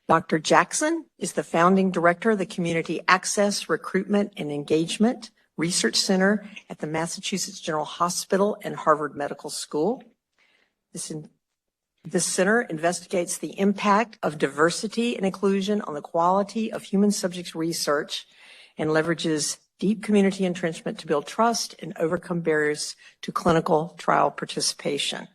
Dr. Jackson is the founding director of the Community Access, Recruitment, and Engagement Research Center at the Massachusetts General Hospital and Harvard Medical School. This center investigates the impact of diversity and inclusion on the quality of human subjects research and leverages deep community entrenchment to build trust and overcome barriers to clinical trial participation.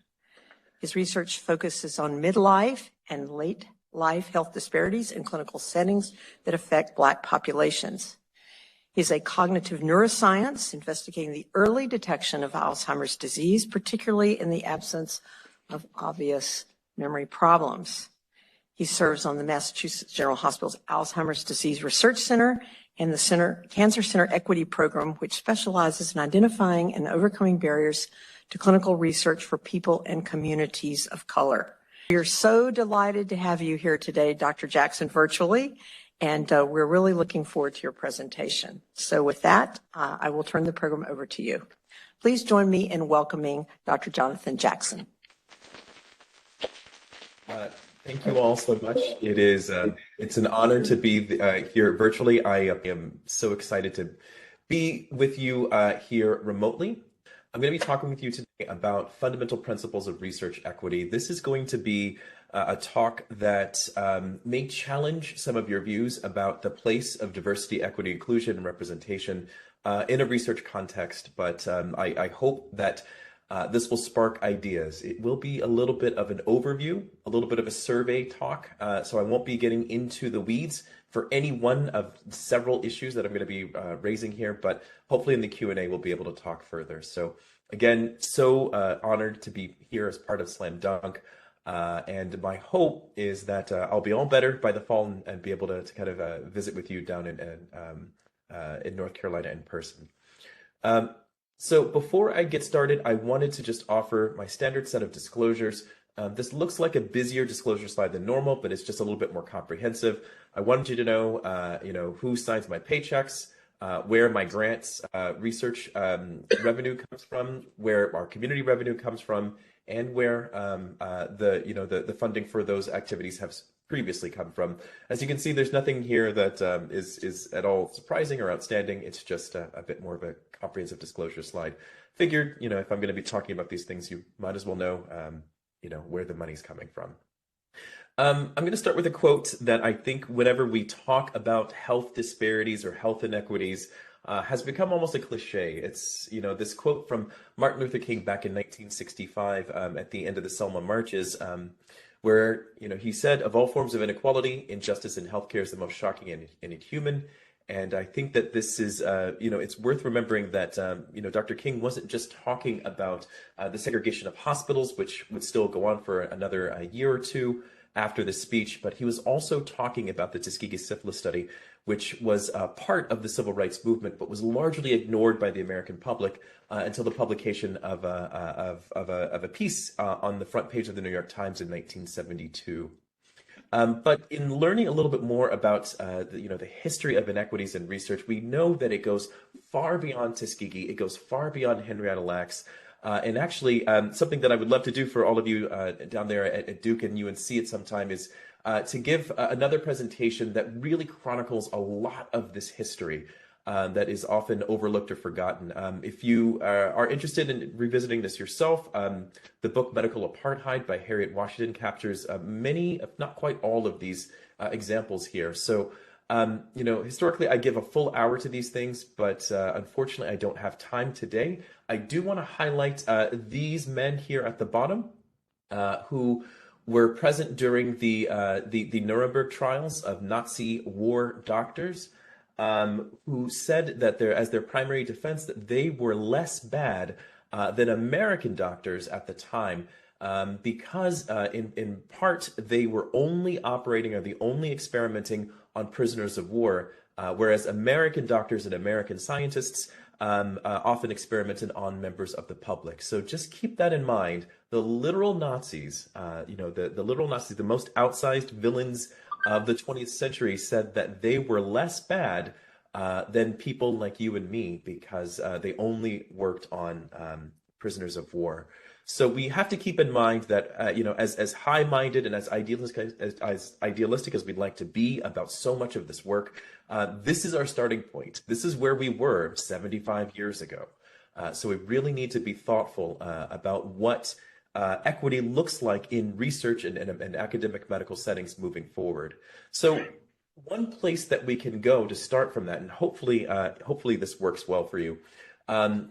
His research focuses on midlife and late life health disparities in clinical settings that affect Black populations. He's a cognitive neuroscience investigating the early detection of Alzheimer's disease, particularly in the absence of obvious memory problems. He serves on the Massachusetts General Hospital's Alzheimer's Disease Research Center and the Cancer Center Equity Program, which specializes in identifying and overcoming barriers to clinical research for people and communities of color. We are so delighted to have you here today, Dr. Jackson, virtually, and we're really looking forward to your presentation. So with that, I will turn the program over to you. Please join me in welcoming Dr. Jonathan Jackson. Thank you all so much. It's an honor to be here virtually. I am so excited to be with you here remotely. I'm going to be talking with you today about fundamental principles of research equity. This is going to be a talk that may challenge some of your views about the place of diversity, equity, inclusion, and representation in a research context, but I hope that this will spark ideas. It will be a little bit of an overview, a little bit of a survey talk, so I won't be getting into the weeds for any one of several issues that I'm going to be raising here, but hopefully in the Q&A we'll be able to talk further. So again, so honored to be here as part of Slam Dunk, and my hope is that I'll be all better by the fall and be able to kind of visit with you down in North Carolina in person. So before I get started, I wanted to just offer my standard set of disclosures. This looks like a busier disclosure slide than normal, but it's just a little bit more comprehensive. I wanted you to know, who signs my paychecks, where my grants research revenue comes from, where our community revenue comes from, and where the funding for those activities have previously come from. As you can see, there's nothing here that is at all surprising or outstanding. It's just a bit more of a comprehensive disclosure slide. Figured, if I'm going to be talking about these things, you might as well know, where the money's coming from. I'm going to start with a quote that I think whenever we talk about health disparities or health inequities has become almost a cliche. It's, this quote from Martin Luther King back in 1965 at the end of the Selma marches, where, he said, "Of all forms of inequality, injustice in healthcare is the most shocking and inhuman." And I think that this is, it's worth remembering that, Dr. King wasn't just talking about the segregation of hospitals, which would still go on for another year or two after the speech, but he was also talking about the Tuskegee syphilis study, which was part of the civil rights movement, but was largely ignored by the American public until the publication of a piece on the front page of the New York Times in 1972. But in learning a little bit more about the history of inequities in research, we know that it goes far beyond Tuskegee. It goes far beyond Henrietta Lacks. And actually, something that I would love to do for all of you down there at Duke and UNC at some time is to give another presentation that really chronicles a lot of this history that is often overlooked or forgotten. If you are interested in revisiting this yourself, the book Medical Apartheid by Harriet Washington captures many, if not quite all, of these examples here. So, historically, I give a full hour to these things, but unfortunately, I don't have time today. I do want to highlight these men here at the bottom who were present during the Nuremberg trials of Nazi war doctors, who said that as their primary defense that they were less bad than American doctors at the time, because in part they were only operating or the only experimenting on prisoners of war, whereas American doctors and American scientists often experimented on members of the public. So just keep that in mind. The literal Nazis, the literal Nazis, the most outsized villains of the 20th century, said that they were less bad than people like you and me because they only worked on prisoners of war. So we have to keep in mind that, as high-minded and as idealistic as we'd like to be about so much of this work, this is our starting point. This is where we were 75 years ago. So we really need to be thoughtful about what equity looks like in research and academic medical settings moving forward. So one place that we can go to start from that, and hopefully this works well for you,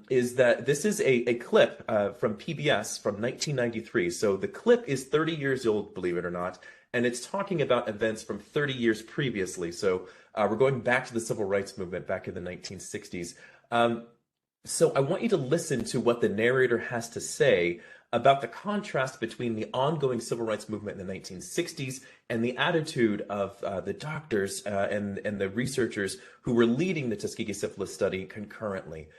is that this is a clip from PBS from 1993. So the clip is 30 years old, believe it or not, and it's talking about events from 30 years previously. So we're going back to the civil rights movement back in the 1960s. So I want you to listen to what the narrator has to say about the contrast between the ongoing civil rights movement in the 1960s and the attitude of the doctors and the researchers who were leading the Tuskegee syphilis study concurrently.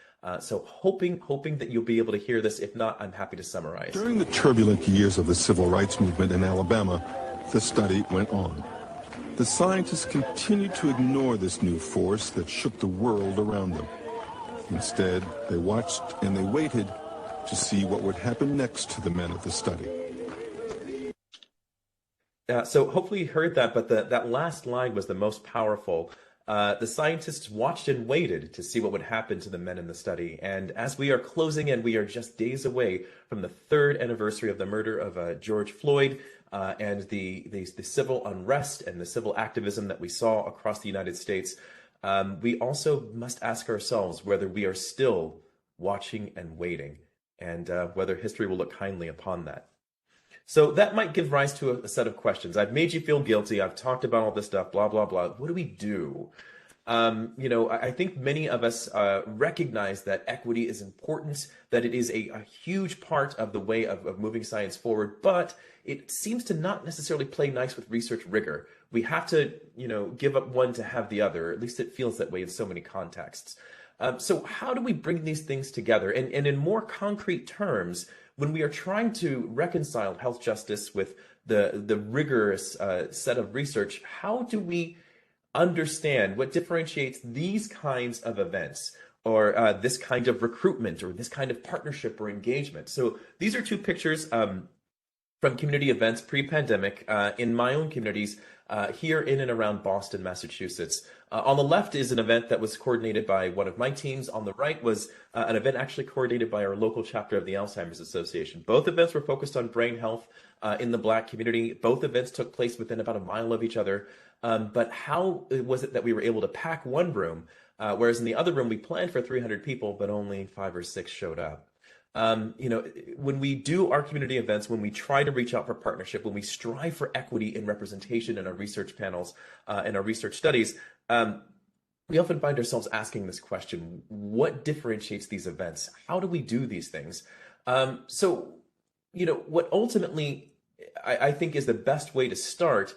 So hoping that you'll be able to hear this. If not, I'm happy to summarize. During the turbulent years of the civil rights movement in Alabama, the study went on. The scientists continued to ignore this new force that shook the world around them. Instead, they watched and they waited to see what would happen next to the men of the study. So hopefully you heard that, but that last line was the most powerful. The scientists watched and waited to see what would happen to the men in the study. And as we are closing in, we are just days away from the 3rd anniversary of the murder of George Floyd and the civil unrest and the civil activism that we saw across the United States. We also must ask ourselves whether we are still watching and waiting, and whether history will look kindly upon that. So that might give rise to a set of questions. I've made you feel guilty. I've talked about all this stuff, blah, blah, blah. What do we do? I think many of us recognize that equity is important, that it is a huge part of the way of moving science forward, but it seems to not necessarily play nice with research rigor. We have to, give up one to have the other. At least it feels that way in so many contexts. So how do we bring these things together? And in more concrete terms, when we are trying to reconcile health justice with the rigorous set of research, how do we understand what differentiates these kinds of events, or this kind of recruitment, or this kind of partnership or engagement? So these are two pictures from community events pre-pandemic in my own communities here in and around Boston, Massachusetts. On the left is an event that was coordinated by one of my teams. On the right was an event actually coordinated by our local chapter of the Alzheimer's Association. Both events were focused on brain health in the Black community. Both events took place within about a mile of each other. But how was it that we were able to pack one room, whereas in the other room we planned for 300 people, but only 5 or 6 showed up? When we do our community events, when we try to reach out for partnership, when we strive for equity and representation in our research panels and our research studies, we often find ourselves asking this question: what differentiates these events? How do we do these things? What ultimately I think is the best way to start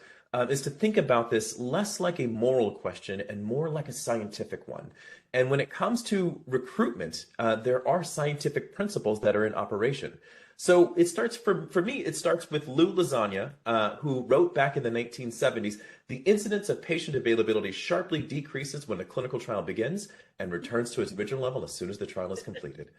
is to think about this less like a moral question and more like a scientific one. And when it comes to recruitment, there are scientific principles that are in operation. So it starts, for me, it starts with Lou Lasagna, who wrote back in the 1970s, "The incidence of patient availability sharply decreases when a clinical trial begins and returns to its original level as soon as the trial is completed."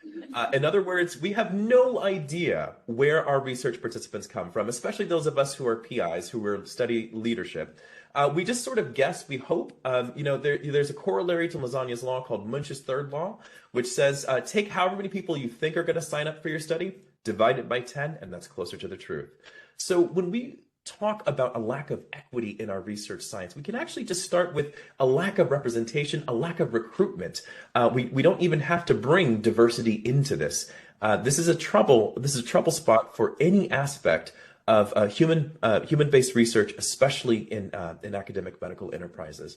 In other words, we have no idea where our research participants come from, especially those of us who are PIs, who are study leadership. We just sort of guess, we hope. There's a corollary to Lasagna's law called Munch's third law, which says take however many people you think are going to sign up for your study, divide it by 10, and that's closer to the truth. So when we talk about a lack of equity in our research science, we can actually just start with a lack of representation, a lack of recruitment. We don't even have to bring diversity into this. This is a trouble spot for any aspect of human-based research, especially in academic medical enterprises.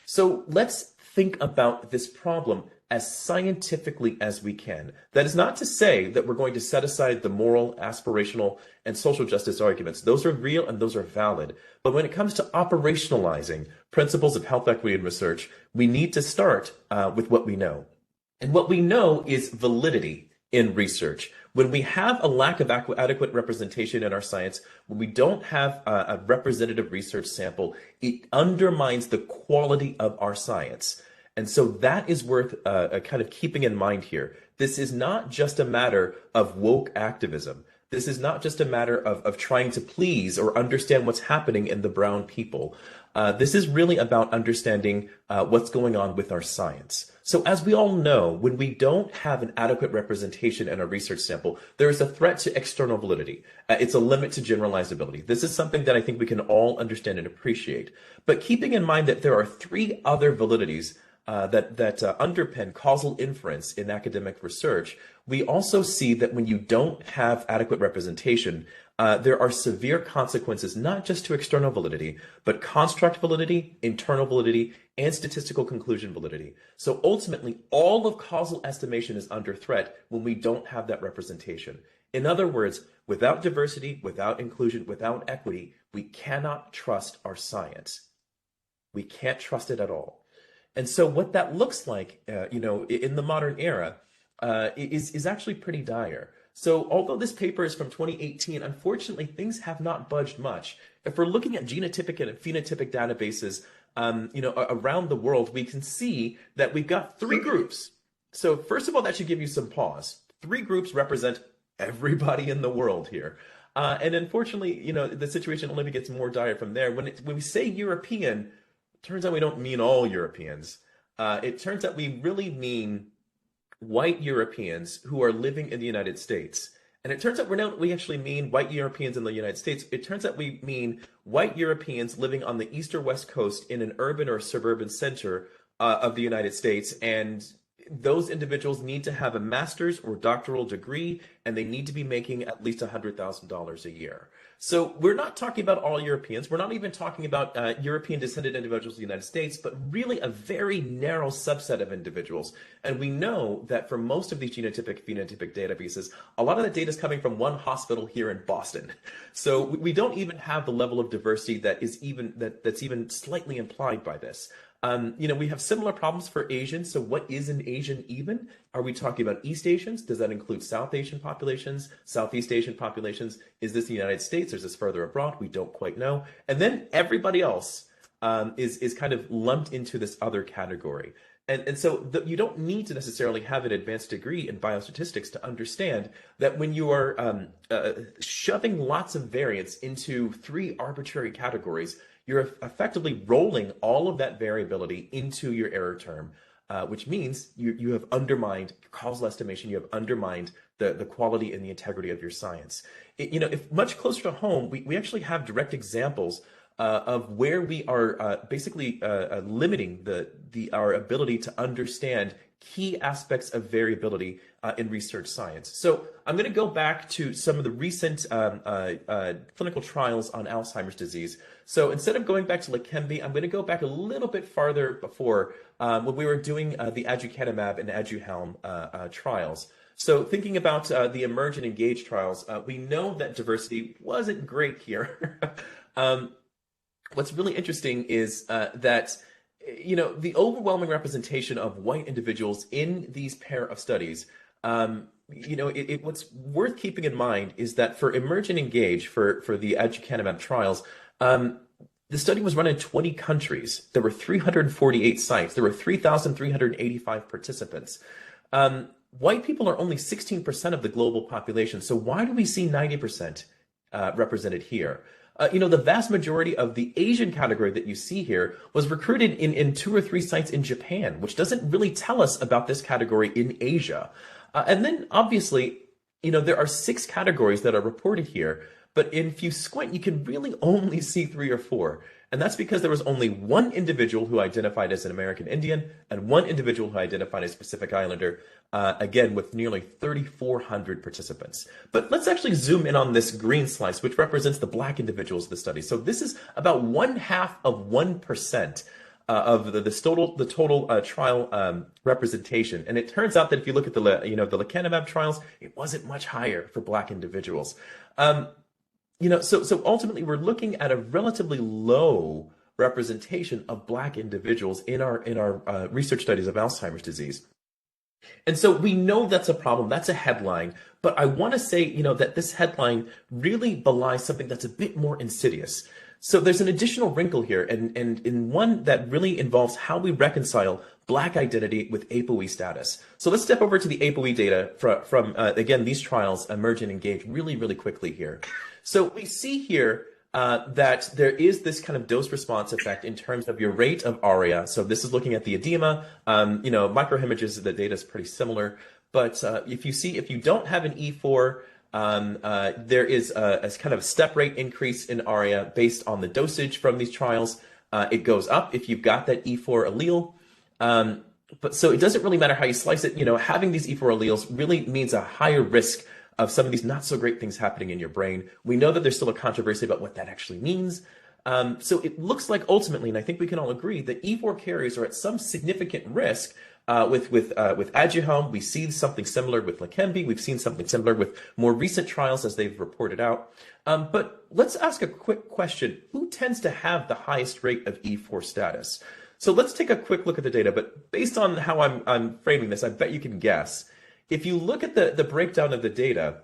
So let's think about this problem as scientifically as we can. That is not to say that we're going to set aside the moral, aspirational, and social justice arguments. Those are real and those are valid. But when it comes to operationalizing principles of health equity in research, we need to start with what we know. And what we know is validity in research. When we have a lack of adequate representation in our science, when we don't have a representative research sample, it undermines the quality of our science. And so that is worth kind of keeping in mind here. This is not just a matter of woke activism. This is not just a matter of trying to please or understand what's happening in the brown people. This is really about understanding what's going on with our science. So as we all know, when we don't have an adequate representation in a research sample, there is a threat to external validity. It's a limit to generalizability. This is something that I think we can all understand and appreciate. But keeping in mind that there are three other validities that underpin causal inference in academic research, we also see that when you don't have adequate representation, there are severe consequences, not just to external validity, but construct validity, internal validity, and statistical conclusion validity. So ultimately, all of causal estimation is under threat when we don't have that representation. In other words, without diversity, without inclusion, without equity, we cannot trust our science. We can't trust it at all. And so what that looks like, in the modern era, is actually pretty dire. So although this paper is from 2018, unfortunately, things have not budged much. If we're looking at genotypic and phenotypic databases, around the world, we can see that we've got three groups. So first of all, that should give you some pause. Three groups represent everybody in the world here. And unfortunately, the situation only gets more dire from there. When we say European, turns out we don't mean all Europeans. It turns out we really mean white Europeans who are living in the United States. And it turns out we actually mean white Europeans in the United States. It turns out we mean white Europeans living on the east or west coast in an urban or suburban center of the United States. And those individuals need to have a master's or doctoral degree, and they need to be making at least $100,000 a year. So we're not talking about all Europeans. We're not even talking about European descended individuals in the United States, but really a very narrow subset of individuals. And we know that for most of these genotypic phenotypic databases, a lot of that data is coming from one hospital here in Boston. So we don't even have the level of diversity that's even slightly implied by this. We have similar problems for Asians. So what is an Asian even? Are we talking about East Asians? Does that include South Asian populations, Southeast Asian populations? Is this the United States or is this further abroad? We don't quite know. And then everybody else is kind of lumped into this other category. And so you don't need to necessarily have an advanced degree in biostatistics to understand that when you are shoving lots of variance into three arbitrary categories, you're effectively rolling all of that variability into your error term, which means you have undermined causal estimation, you have undermined the quality and the integrity of your science. If much closer to home, we actually have direct examples of where we are basically limiting our ability to understand key aspects of variability in research science. So I'm going to go back to some of the recent clinical trials on Alzheimer's disease. So instead of going back to Leqembi, I'm going to go back a little bit farther before when we were doing the aducanumab and Aduhelm trials. So thinking about the eMERGE and ENGAGE trials, we know that diversity wasn't great here. What's really interesting is that the overwhelming representation of white individuals in these pair of studies, what's worth keeping in mind is that for eMERGE and ENGAGE, for the aducanumab trials, the study was run in 20 countries. There were 348 sites. There were 3,385 participants. White people are only 16% of the global population. So why do we see 90% represented here? The vast majority of the Asian category that you see here was recruited in 2 or 3 sites in Japan, which doesn't really tell us about this category in Asia. And then obviously, there are 6 categories that are reported here, but if you squint, you can really only see 3 or 4. And that's because there was only one individual who identified as an American Indian and one individual who identified as Pacific Islander, again, with nearly 3,400 participants. But let's actually zoom in on this green slice, which represents the Black individuals of the study. So this is about 0.5% of the total trial representation. And it turns out that if you look at the lecanemab trials, it wasn't much higher for Black individuals. So ultimately, we're looking at a relatively low representation of Black individuals in our research studies of Alzheimer's disease. And so we know that's a problem. That's a headline. But I want to say, that this headline really belies something that's a bit more insidious. So there's an additional wrinkle here, and in one that really involves how we reconcile Black identity with APOE status. So let's step over to the APOE data from again, these trials, Emerge and Engage, really quickly here. So we see here that there is this kind of dose response effect in terms of your rate of ARIA. So this is looking at the edema. Microhemorrhages, the data is pretty similar. But if you don't have an E4, there is a kind of step rate increase in ARIA based on the dosage from these trials. It goes up if you've got that E4 allele. But so it doesn't really matter how you slice it. Having these E4 alleles really means a higher risk of some of these not so great things happening in your brain. We know that there's still a controversy about what that actually means. So it looks like ultimately, and I think we can all agree, that E4 carriers are at some significant risk. With Aduhelm, we see something similar with Leqembi. We've seen something similar with more recent trials as they've reported out. But let's ask a quick question. Who tends to have the highest rate of E4 status? So let's take a quick look at the data. But based on how I'm framing this, I bet you can guess. If you look at the breakdown of the data,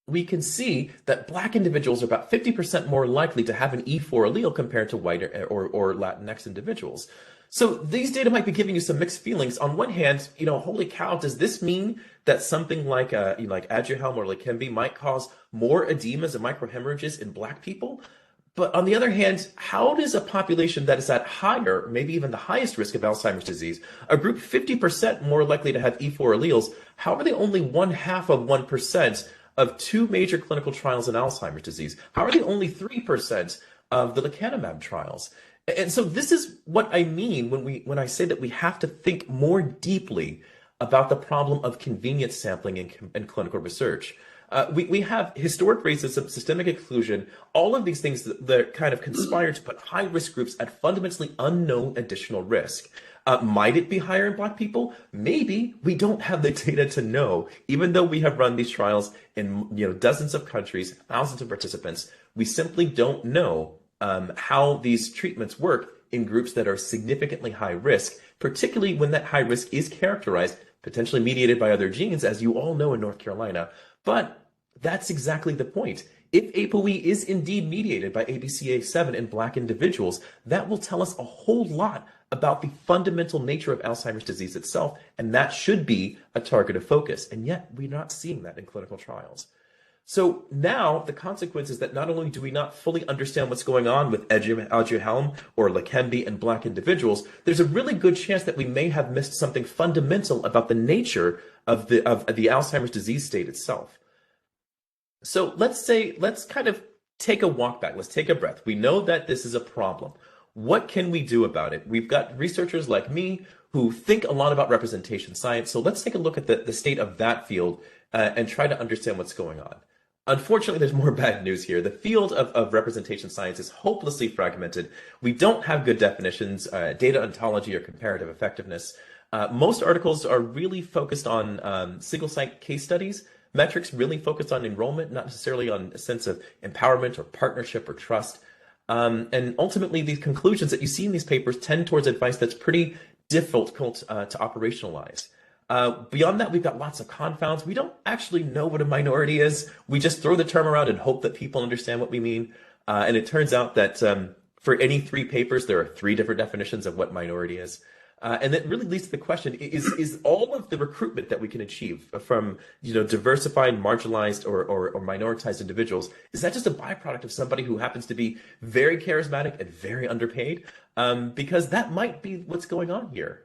we can see that Black individuals are about 50% more likely to have an E4 allele compared to white or Latinx individuals. So these data might be giving you some mixed feelings. On one hand, holy cow, does this mean that something like Aduhelm or Leqembi might cause more edemas and microhemorrhages in Black people? But on the other hand, how does a population that is at higher, maybe even the highest risk of Alzheimer's disease, a group 50% more likely to have E4 alleles, how are they only 1/2% of two major clinical trials in Alzheimer's disease? How are they only 3% of the lecanemab trials? And so this is what I mean when I say that we have to think more deeply about the problem of convenience sampling in clinical research. We have historic racism, systemic exclusion, all of these things that kind of conspire to put high-risk groups at fundamentally unknown additional risk. Might it be higher in Black people? Maybe. We don't have the data to know. Even though we have run these trials in dozens of countries, thousands of participants, we simply don't know how these treatments work in groups that are significantly high risk, particularly when that high risk is characterized, potentially mediated by other genes, as you all know in North Carolina. But that's exactly the point. If APOE is indeed mediated by ABCA7 in Black individuals, that will tell us a whole lot about the fundamental nature of Alzheimer's disease itself, and that should be a target of focus. And yet, we're not seeing that in clinical trials. So now the consequence is that not only do we not fully understand what's going on with Aduhelm or Leqembi in Black individuals, there's a really good chance that we may have missed something fundamental about the nature of the Alzheimer's disease state itself. So let's kind of take a walk back. Let's take a breath. We know that this is a problem. What can we do about it? We've got researchers like me who think a lot about representation science. So let's take a look at the state of that field and try to understand what's going on. Unfortunately, there's more bad news here. The field of representation science is hopelessly fragmented. We don't have good definitions, data ontology, or comparative effectiveness. Most articles are really focused on single site case studies, metrics really focused on enrollment, not necessarily on a sense of empowerment or partnership or trust. And ultimately, these conclusions that you see in these papers tend towards advice that's pretty difficult to operationalize. Beyond that, we've got lots of confounds. We don't actually know what a minority is. We just throw the term around and hope that people understand what we mean. And it turns out that for any three papers, there are three different definitions of what minority is. And that really leads to the question, is all of the recruitment that we can achieve from diversified, marginalized, or minoritized individuals, is that just a byproduct of somebody who happens to be very charismatic and very underpaid? Because that might be what's going on here.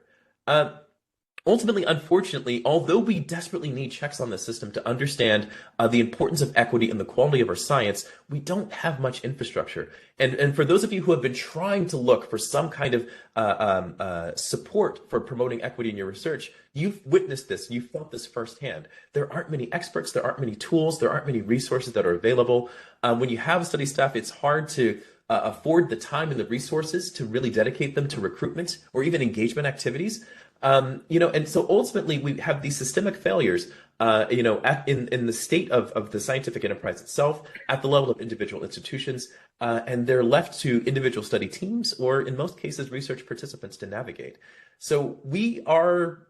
Ultimately, unfortunately, although we desperately need checks on the system to understand the importance of equity and the quality of our science, we don't have much infrastructure. And for those of you who have been trying to look for some kind of support for promoting equity in your research, you've witnessed this, you've felt this firsthand. There aren't many experts, there aren't many tools, there aren't many resources that are available. When you have study staff, it's hard to afford the time and the resources to really dedicate them to recruitment or even engagement activities. And so ultimately we have these systemic failures, in the state of the scientific enterprise itself, at the level of individual institutions, and they're left to individual study teams, or in most cases, research participants to navigate. So we are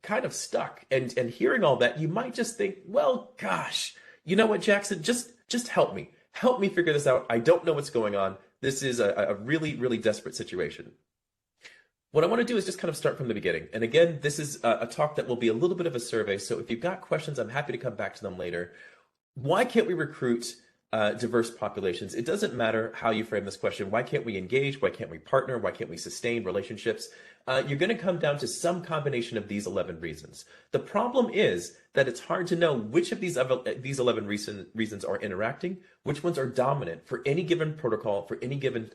kind of stuck. And hearing all that, you might just think, well, gosh, you know what, Jackson, just help me. Help me figure this out. I don't know what's going on. This is a really, really desperate situation. What I want to do is just kind of start from the beginning. And again, this is a talk that will be a little bit of a survey. So if you've got questions, I'm happy to come back to them later. Why can't we recruit diverse populations? It doesn't matter how you frame this question. Why can't we engage? Why can't we partner? Why can't we sustain relationships? You're going to come down to some combination of these 11 reasons. The problem is that it's hard to know which of these 11 reasons are interacting, which ones are dominant for any given protocol, for any given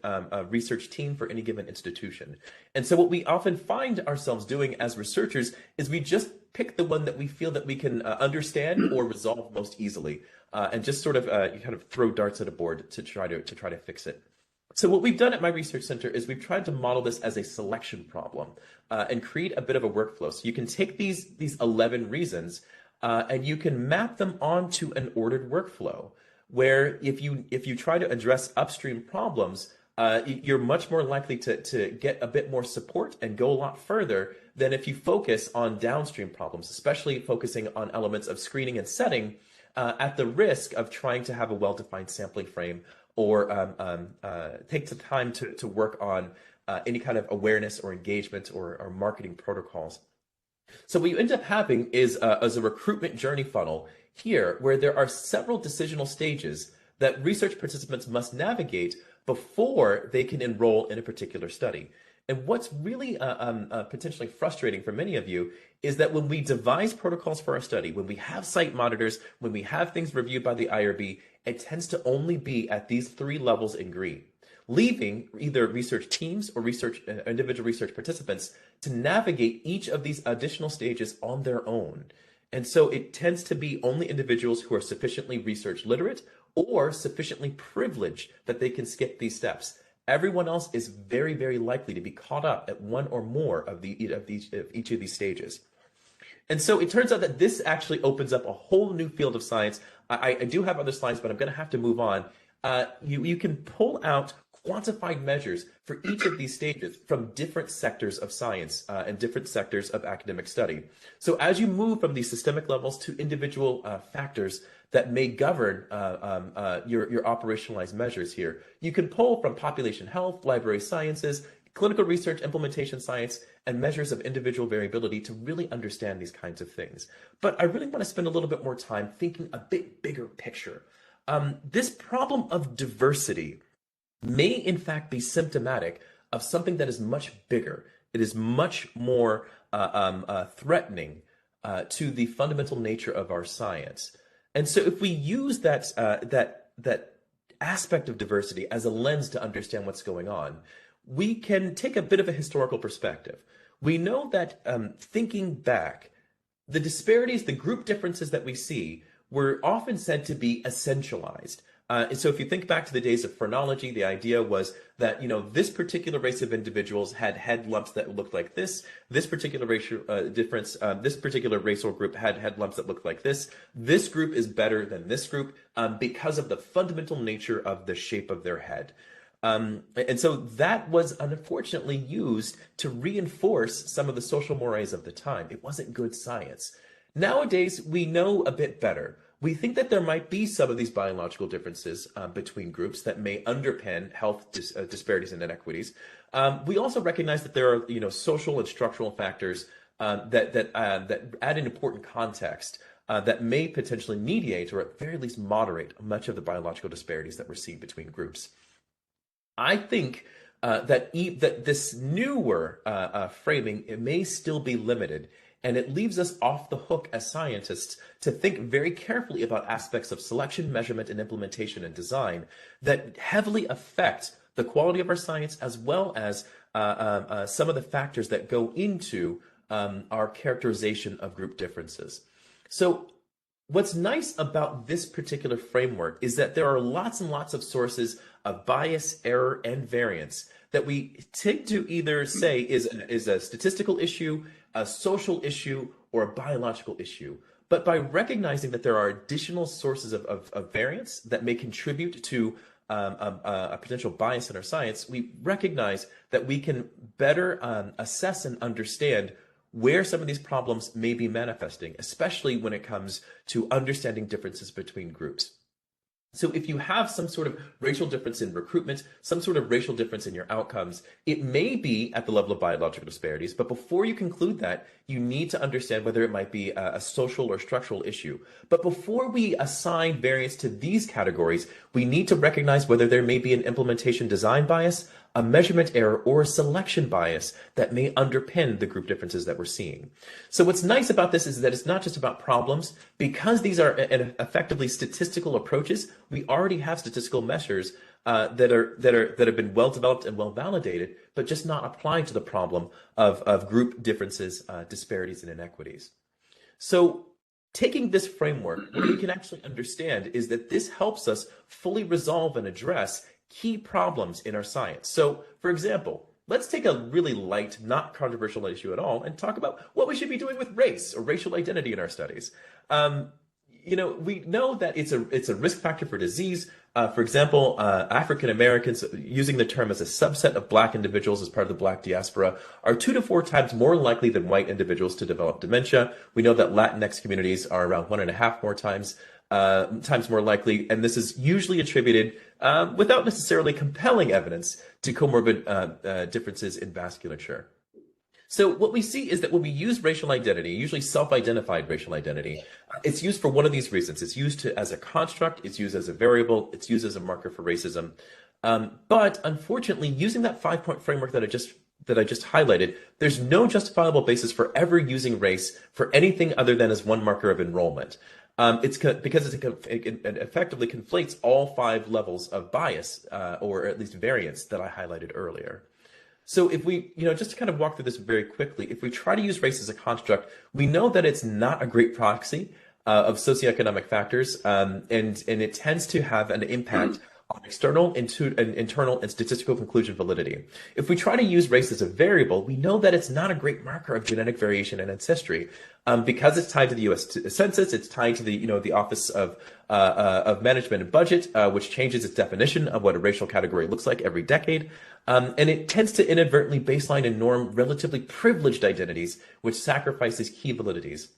research team, for any given institution. And so what we often find ourselves doing as researchers is we just pick the one that we feel that we can understand or resolve most easily, and just sort of you kind of throw darts at a board to try to fix it. So what we've done at my research center is we've tried to model this as a selection problem and create a bit of a workflow. So you can take these 11 reasons and you can map them onto an ordered workflow where if you try to address upstream problems, you're much more likely to get a bit more support and go a lot further than if you focus on downstream problems, especially focusing on elements of screening and setting at the risk of trying to have a well-defined sampling frame or take the time to work on any kind of awareness or engagement or marketing protocols. So what you end up having is a recruitment journey funnel here where there are several decisional stages that research participants must navigate before they can enroll in a particular study. And what's really potentially frustrating for many of you is that when we devise protocols for our study, when we have site monitors, when we have things reviewed by the IRB, it tends to only be at these 3 levels in green, leaving either research teams or individual research participants to navigate each of these additional stages on their own. And so it tends to be only individuals who are sufficiently research literate or sufficiently privileged that they can skip these steps. Everyone else is very, very likely to be caught up at one or more of each of these stages. And so it turns out that this actually opens up a whole new field of science. I do have other slides, but I'm going to have to move on. You can pull out quantified measures for each of these stages from different sectors of science and different sectors of academic study. So as you move from these systemic levels to individual factors that may govern your operationalized measures here, you can pull from population health, library sciences, clinical research, implementation science, and measures of individual variability to really understand these kinds of things. But I really want to spend a little bit more time thinking a bit bigger picture. This problem of diversity may in fact be symptomatic of something that is much bigger. It is much more threatening to the fundamental nature of our science. And so if we use that aspect of diversity as a lens to understand what's going on, we can take a bit of a historical perspective. We know that thinking back, the disparities, the group differences that we see were often said to be essentialized. And so if you think back to the days of phrenology, the idea was that, this particular race of individuals had head lumps that looked like this particular racial difference, this particular racial group had head lumps that looked like this group is better than this group because of the fundamental nature of the shape of their head. And so that was unfortunately used to reinforce some of the social mores of the time. It wasn't good science. Nowadays, we know a bit better. We think that there might be some of these biological differences between groups that may underpin health disparities and inequities. We also recognize that there are, social and structural factors that add an important context that may potentially mediate or at very least moderate much of the biological disparities that we're seeing between groups. I think that this newer framing, it may still be limited, and it leaves us off the hook as scientists to think very carefully about aspects of selection, measurement, and implementation and design that heavily affect the quality of our science, as well as some of the factors that go into our characterization of group differences. So what's nice about this particular framework is that there are lots and lots of sources of bias, error, and variance that we tend to either say is a statistical issue, a social issue, or a biological issue. But by recognizing that there are additional sources of variance that may contribute to a potential bias in our science, we recognize that we can better assess and understand where some of these problems may be manifesting, especially when it comes to understanding differences between groups. So if you have some sort of racial difference in recruitment, some sort of racial difference in your outcomes, it may be at the level of biological disparities, but before you conclude that, you need to understand whether it might be a social or structural issue. But before we assign variance to these categories, we need to recognize whether there may be an implementation design bias, a measurement error, or a selection bias that may underpin the group differences that we're seeing. So what's nice about this is that it's not just about problems. Because these are effectively statistical approaches, we already have statistical measures that have been well developed and well validated, but just not applying to the problem of group differences, disparities, and inequities. So taking this framework, what we can actually understand is that this helps us fully resolve and address key problems in our science. So, for example, let's take a really light, not controversial issue at all and talk about what we should be doing with race or racial identity in our studies. We know that it's a risk factor for disease. For example, African Americans, using the term as a subset of Black individuals as part of the Black diaspora, are 2 to 4 times more likely than white individuals to develop dementia. We know that Latinx communities are around 1.5 more times more likely, and this is usually attributed without necessarily compelling evidence to comorbid differences in vasculature. So what we see is that when we use racial identity, usually self-identified racial identity, it's used for one of these reasons. It's used as a construct, it's used as a variable, it's used as a marker for racism. But unfortunately, using that 5-point framework that I just highlighted, there's no justifiable basis for ever using race for anything other than as one marker of enrollment. Because it effectively conflates all 5 levels of bias, or at least variance that I highlighted earlier. So if we, just to kind of walk through this very quickly, if we try to use race as a construct, we know that it's not a great proxy of socioeconomic factors, and it tends to have an impact on external, internal, and statistical conclusion validity. If we try to use race as a variable, we know that it's not a great marker of genetic variation and ancestry, because it's tied to the U.S. Census. It's tied to the Office of Management and Budget, which changes its definition of what a racial category looks like every decade, and it tends to inadvertently baseline and norm relatively privileged identities, which sacrifices key validities.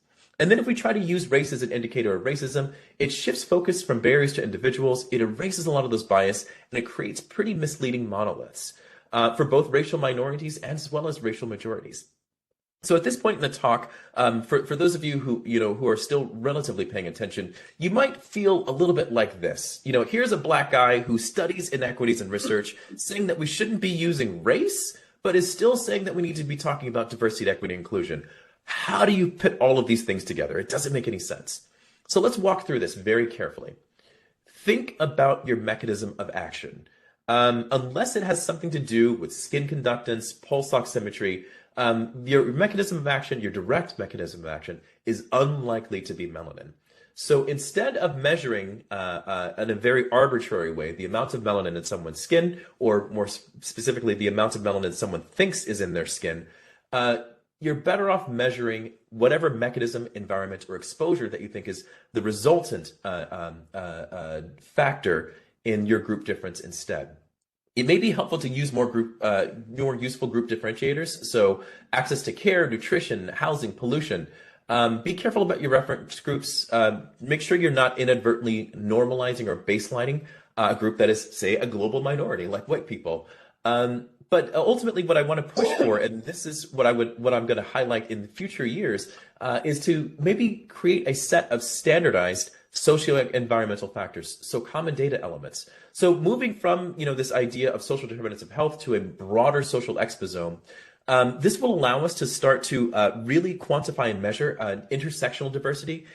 And then if we try to use race as an indicator of racism, it shifts focus from barriers to individuals, it erases a lot of those bias, and it creates pretty misleading monoliths for both racial minorities as well as racial majorities. So at this point in the talk, for those of you who are still relatively paying attention, you might feel a little bit like this. Here's a Black guy who studies inequities in research, saying that we shouldn't be using race, but is still saying that we need to be talking about diversity, equity, and inclusion. How do you put all of these things together? It doesn't make any sense. So let's walk through this very carefully. Think about your mechanism of action. Unless it has something to do with skin conductance, pulse oximetry, your mechanism of action, your direct mechanism of action, is unlikely to be melanin. So instead of measuring in a very arbitrary way the amount of melanin in someone's skin, or more specifically the amount of melanin someone thinks is in their skin, you're better off measuring whatever mechanism, environment, or exposure that you think is the resultant factor in your group difference instead. It may be helpful to use more useful group differentiators. So access to care, nutrition, housing, pollution. Be careful about your reference groups. Make sure you're not inadvertently normalizing or baselining a group that is, say, a global minority like white people. But ultimately, what I want to push for, and this is what I'm going to highlight in future years, is to maybe create a set of standardized socio-environmental factors, so common data elements. So moving from this idea of social determinants of health to a broader social exposome, this will allow us to start to really quantify and measure intersectional diversity.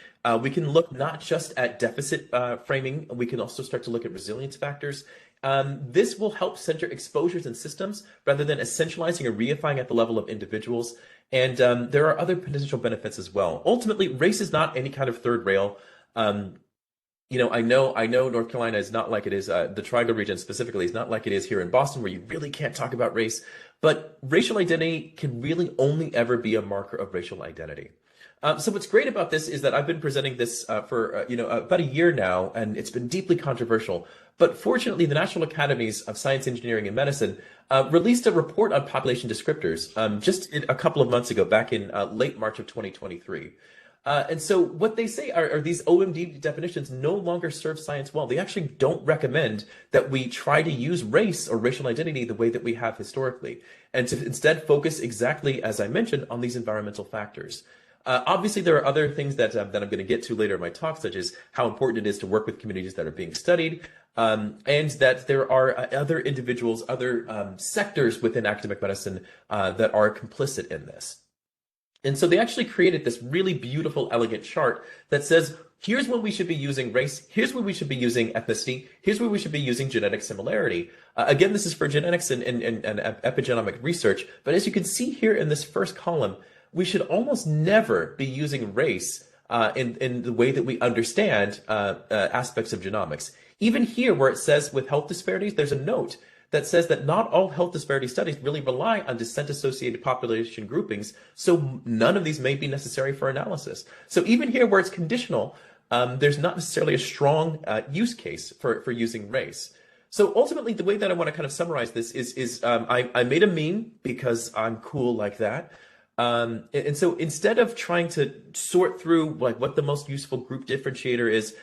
We can look not just at deficit framing, we can also start to look at resilience factors. This will help center exposures and systems rather than essentializing or reifying at the level of individuals. And there are other potential benefits as well. Ultimately, race is not any kind of third rail. I know North Carolina is not like it is, the Triangle region specifically is not like it is here in Boston, where you really can't talk about race. But racial identity can really only ever be a marker of racial identity. So what's great about this is that I've been presenting this for about a year now, and it's been deeply controversial. But fortunately, the National Academies of Science, Engineering, and Medicine released a report on population descriptors just a couple of months ago, back in late March of 2023. And so what they say are these OMD definitions no longer serve science well. They actually don't recommend that we try to use race or racial identity the way that we have historically, and to instead focus exactly, as I mentioned, on these environmental factors. Obviously, there are other things that I'm going to get to later in my talk, such as how important it is to work with communities that are being studied, and that there are other individuals, other sectors within academic medicine that are complicit in this. And so they actually created this really beautiful, elegant chart that says, here's when we should be using race, here's when we should be using ethnicity, here's where we should be using genetic similarity. Again, this is for genetics and epigenomic research, but as you can see here in this first column, we should almost never be using race in the way that we understand aspects of genomics. Even here where it says with health disparities, there's a note that says that not all health disparity studies really rely on descent-associated population groupings, so none of these may be necessary for analysis. So even here where it's conditional, there's not necessarily a strong use case for using race. So ultimately, the way that I want to kind of summarize this is I made a meme because I'm cool like that. And so instead of trying to sort through like what the most useful group differentiator is,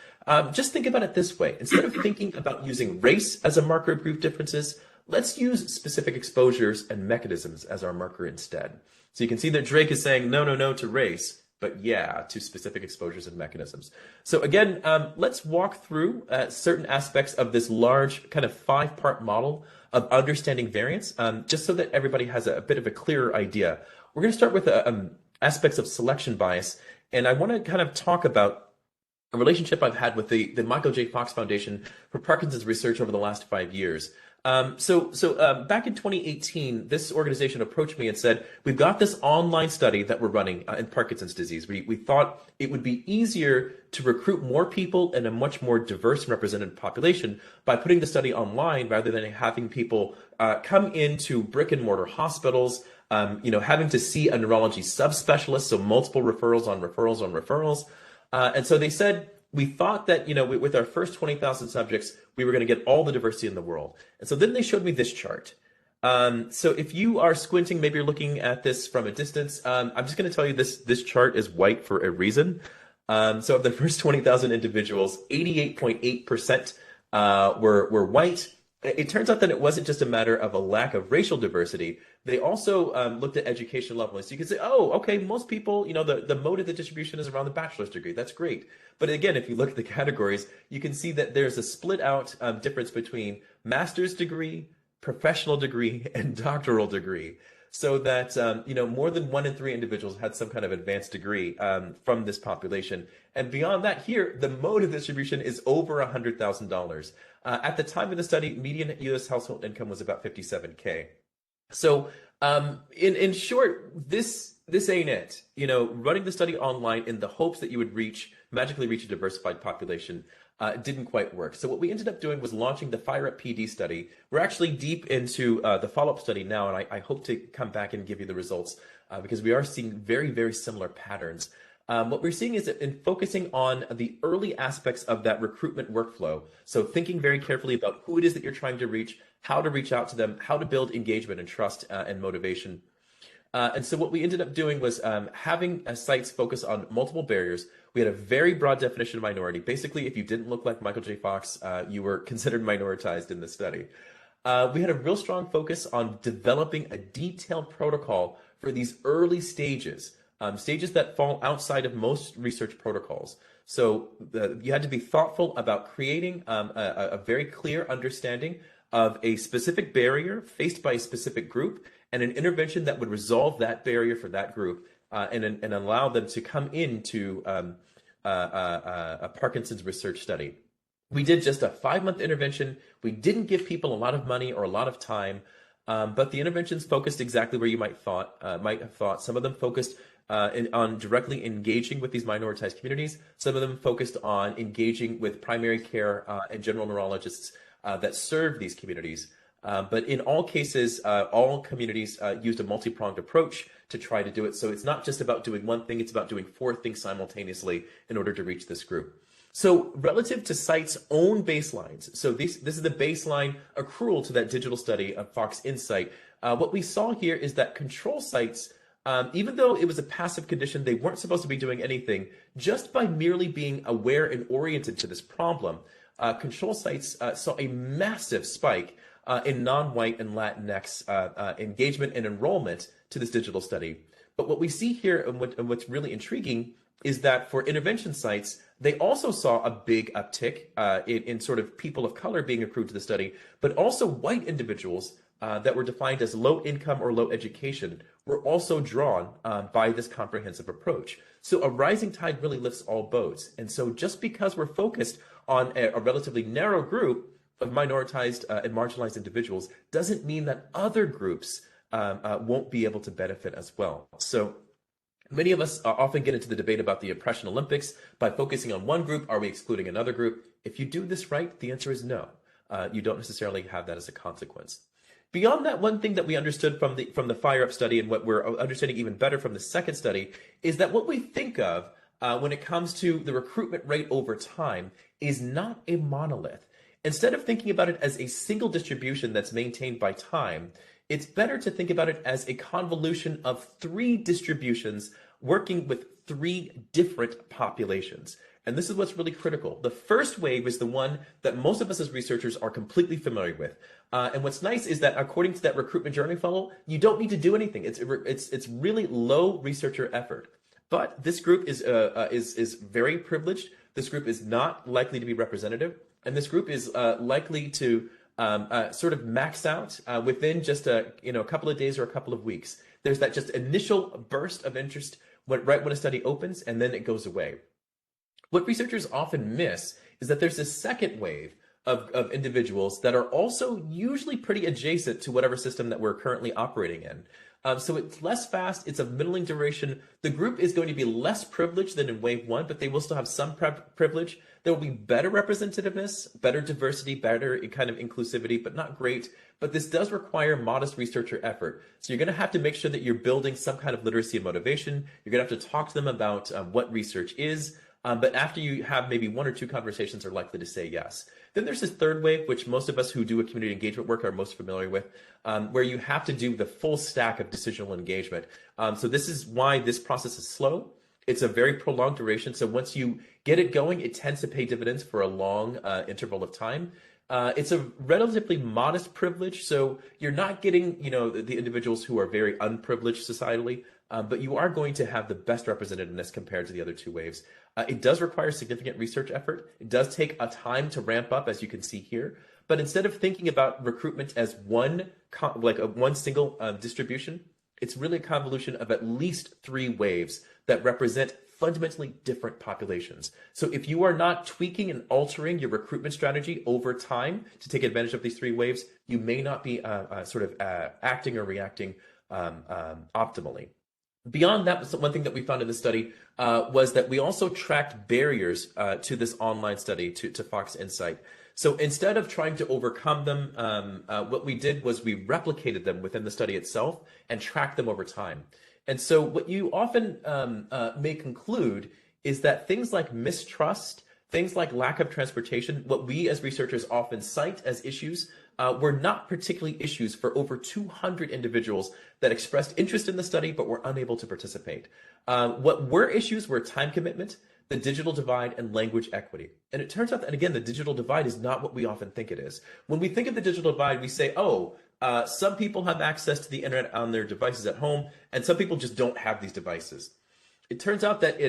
just think about it this way. Instead of thinking about using race as a marker of group differences, let's use specific exposures and mechanisms as our marker instead. So you can see that Drake is saying no, no, no to race, but yeah, to specific exposures and mechanisms. So again, let's walk through certain aspects of this large kind of 5-part model of understanding variance, just so that everybody has a bit of a clearer idea. We're going to start with aspects of selection bias, and I want to kind of talk about a relationship I've had with the Michael J. Fox Foundation for Parkinson's Research over the last 5 years. So back in 2018, this organization approached me and said, we've got this online study that we're running in Parkinson's disease. We thought it would be easier to recruit more people in a much more diverse and represented population by putting the study online rather than having people come into brick and mortar hospitals, having to see a neurology subspecialist, so multiple referrals on referrals on referrals. And so they said, we thought that, with our first 20,000 subjects, we were going to get all the diversity in the world. And so then they showed me this chart. So if you are squinting, maybe you're looking at this from a distance, I'm just going to tell you this chart is white for a reason. So of the first 20,000 individuals, 88.8% were white. It turns out that it wasn't just a matter of a lack of racial diversity. They also looked at education level. So you can say, oh, okay, most people, the mode of the distribution is around the bachelor's degree. That's great. But again, if you look at the categories, you can see that there's a split out difference between master's degree, professional degree, and doctoral degree. So that, more than 1 in 3 individuals had some kind of advanced degree from this population. And beyond that here, the mode of distribution is over $100,000. At the time of the study, median U.S. household income was about $57K. So in short, this ain't it. Running the study online in the hopes that you would magically reach a diversified population didn't quite work. So what we ended up doing was launching the Fire Up PD study. We're actually deep into the follow-up study now, and I hope to come back and give you the results because we are seeing very, very similar patterns. What we're seeing is that in focusing on the early aspects of that recruitment workflow, so thinking very carefully about who it is that you're trying to reach, how to reach out to them, how to build engagement and trust and motivation. And so what we ended up doing was having sites focus on multiple barriers. We had a very broad definition of minority. Basically, if you didn't look like Michael J. Fox, you were considered minoritized in the study. We had a real strong focus on developing a detailed protocol for these early stages, stages that fall outside of most research protocols. So you had to be thoughtful about creating a very clear understanding of a specific barrier faced by a specific group and an intervention that would resolve that barrier for that group and allow them to come into a Parkinson's research study. We did just a 5-month intervention. We didn't give people a lot of money or a lot of time, but the interventions focused exactly where you might have thought. Some of them focused on directly engaging with these minoritized communities. Some of them focused on engaging with primary care and general neurologists that serve these communities. But in all cases, all communities used a multi-pronged approach to try to do it. So it's not just about doing one thing, it's about doing 4 things simultaneously in order to reach this group. So relative to sites' own baselines, so this is the baseline accrual to that digital study of Fox Insight. What we saw here is that control sites Even though it was a passive condition, they weren't supposed to be doing anything. Just by merely being aware and oriented to this problem, control sites saw a massive spike in non-white and Latinx engagement and enrollment to this digital study. But what we see here, and what's really intriguing, is that for intervention sites, they also saw a big uptick in sort of people of color being accrued to the study, but also white individuals that were defined as low income or low education were also drawn by this comprehensive approach. So a rising tide really lifts all boats. And so just because we're focused on a relatively narrow group of minoritized and marginalized individuals doesn't mean that other groups won't be able to benefit as well. So many of us often get into the debate about the Oppression Olympics by focusing on one group. Are we excluding another group? If you do this right, the answer is no. You don't necessarily have that as a consequence. Beyond that, one thing that we understood from the Fire Up study, and what we're understanding even better from the second study, is that what we think of when it comes to the recruitment rate over time is not a monolith. Instead of thinking about it as a single distribution that's maintained by time, it's better to think about it as a convolution of three distributions working with three different populations. And this is what's really critical. The first wave is the one that most of us as researchers are completely familiar with. And what's nice is that according to that recruitment journey funnel, you don't need to do anything. It's really low researcher effort. But this group is very privileged. This group is not likely to be representative. And this group is likely to sort of max out within just a couple of days or a couple of weeks. There's that just initial burst of interest right when a study opens, and then it goes away. What researchers often miss is that there's a second wave of individuals that are also usually pretty adjacent to whatever system that we're currently operating in. So it's less fast, it's of middling duration. The group is going to be less privileged than in wave one, but they will still have some privilege. There will be better representativeness, better diversity, better kind of inclusivity, but not great. But this does require modest researcher effort. So you're going to have to make sure that you're building some kind of literacy and motivation. You're going to have to talk to them about what research is. But after you have maybe one or two conversations are likely to say yes. Then there's this third wave, which most of us who do a community engagement work are most familiar with, where you have to do the full stack of decisional engagement. So this is why this process is slow. It's a very prolonged duration. So once you get it going, it tends to pay dividends for a long interval of time. It's a relatively modest privilege. So you're not getting, the individuals who are very unprivileged societally, but you are going to have the best representativeness compared to the other two waves. It does require significant research effort. It does take a time to ramp up, as you can see here. But instead of thinking about recruitment as one single distribution, it's really a convolution of at least three waves that represent fundamentally different populations. So if you are not tweaking and altering your recruitment strategy over time to take advantage of these three waves, you may not be acting or reacting optimally. Beyond that, one thing that we found in this study was that we also tracked barriers to this online study, to Fox Insight. So instead of trying to overcome them, what we did was we replicated them within the study itself and tracked them over time. And so what you often may conclude is that things like mistrust, things like lack of transportation, what we as researchers often cite as issues, were not particularly issues for over 200 individuals that expressed interest in the study but were unable to participate. What were issues were time commitment, the digital divide, and language equity. And it turns out that, again, the digital divide is not what we often think it is. When we think of the digital divide, we say, some people have access to the internet on their devices at home, and some people just don't have these devices. It turns out that,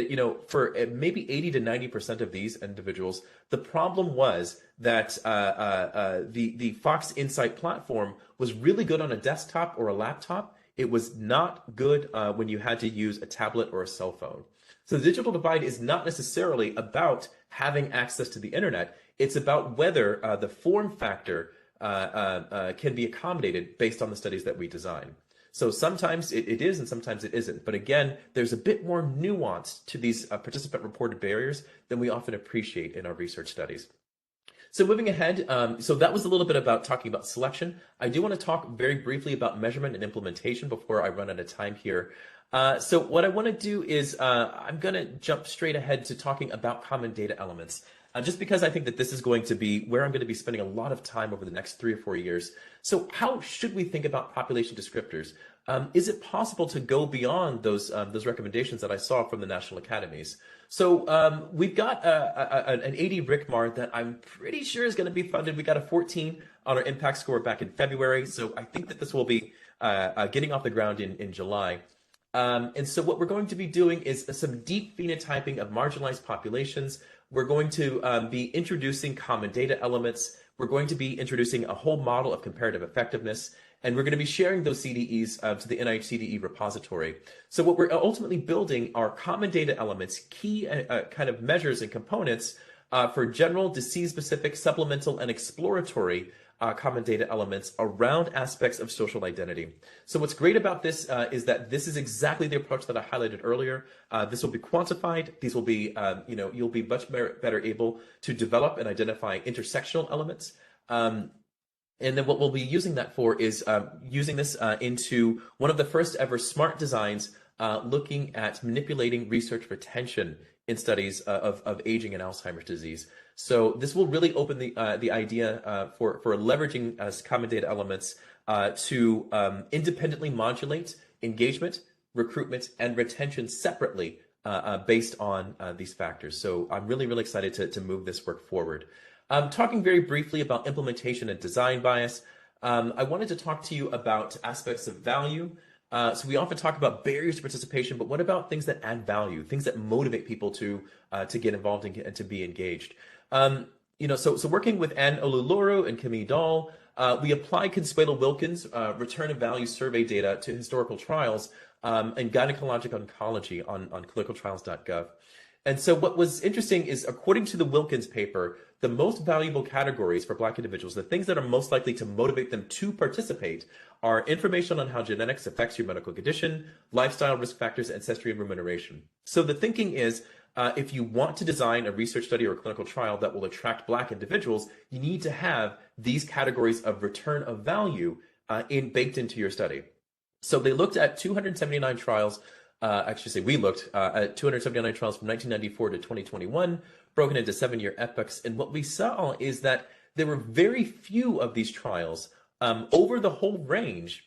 for maybe 80 to 90% of these individuals, the problem was that the Fox Insight platform was really good on a desktop or a laptop. It was not good when you had to use a tablet or a cell phone. So the digital divide is not necessarily about having access to the internet. It's about whether the form factor can be accommodated based on the studies that we design. So sometimes it is and sometimes it isn't. But again, there's a bit more nuance to these participant-reported barriers than we often appreciate in our research studies. So moving ahead, so that was a little bit about talking about selection. I do want to talk very briefly about measurement and implementation before I run out of time here. So what I want to do is I'm going to jump straight ahead to talking about common data elements. just because I think that this is going to be where I'm going to be spending a lot of time over the next 3 or 4 years. So how should we think about population descriptors? Is it possible to go beyond those recommendations that I saw from the national academies? So we've got an 80 RICMAR that I'm pretty sure is going to be funded. We got a 14 on our impact score back in February. So I think that this will be getting off the ground in July. And so what we're going to be doing is some deep phenotyping of marginalized populations. We're going to be introducing common data elements. We're going to be introducing a whole model of comparative effectiveness, and we're going to be sharing those CDEs to the NIH CDE repository. So what we're ultimately building are common data elements, key kind of measures and components for general, disease-specific, supplemental, and exploratory common data elements around aspects of social identity. So what's great about this is that this is exactly the approach that I highlighted earlier. This will be quantified. These will be, you'll be much better able to develop and identify intersectional elements. And then what we'll be using that for is using this into one of the first ever smart designs looking at manipulating research retention in studies of aging and Alzheimer's disease. So this will really open the idea for leveraging common data elements to independently modulate engagement, recruitment, and retention separately based on these factors. So I'm really, really excited to move this work forward. Talking very briefly about implementation and design bias, I wanted to talk to you about aspects of value. So we often talk about barriers to participation, but what about things that add value, things that motivate people to get involved and to be engaged? So working with Anne Oluloro and Camille Dahl, we applied Consuelo-Wilkins return of value survey data to historical trials and gynecologic oncology on clinicaltrials.gov. And so what was interesting is, according to the Wilkins paper, the most valuable categories for Black individuals, the things that are most likely to motivate them to participate, are information on how genetics affects your medical condition, lifestyle risk factors, ancestry, and remuneration. So the thinking is, if you want to design a research study or a clinical trial that will attract Black individuals, you need to have these categories of return of value baked into your study. So they looked at 279 trials. We looked at 279 trials from 1994 to 2021, broken into 7-year epochs. And what we saw is that there were very few of these trials over the whole range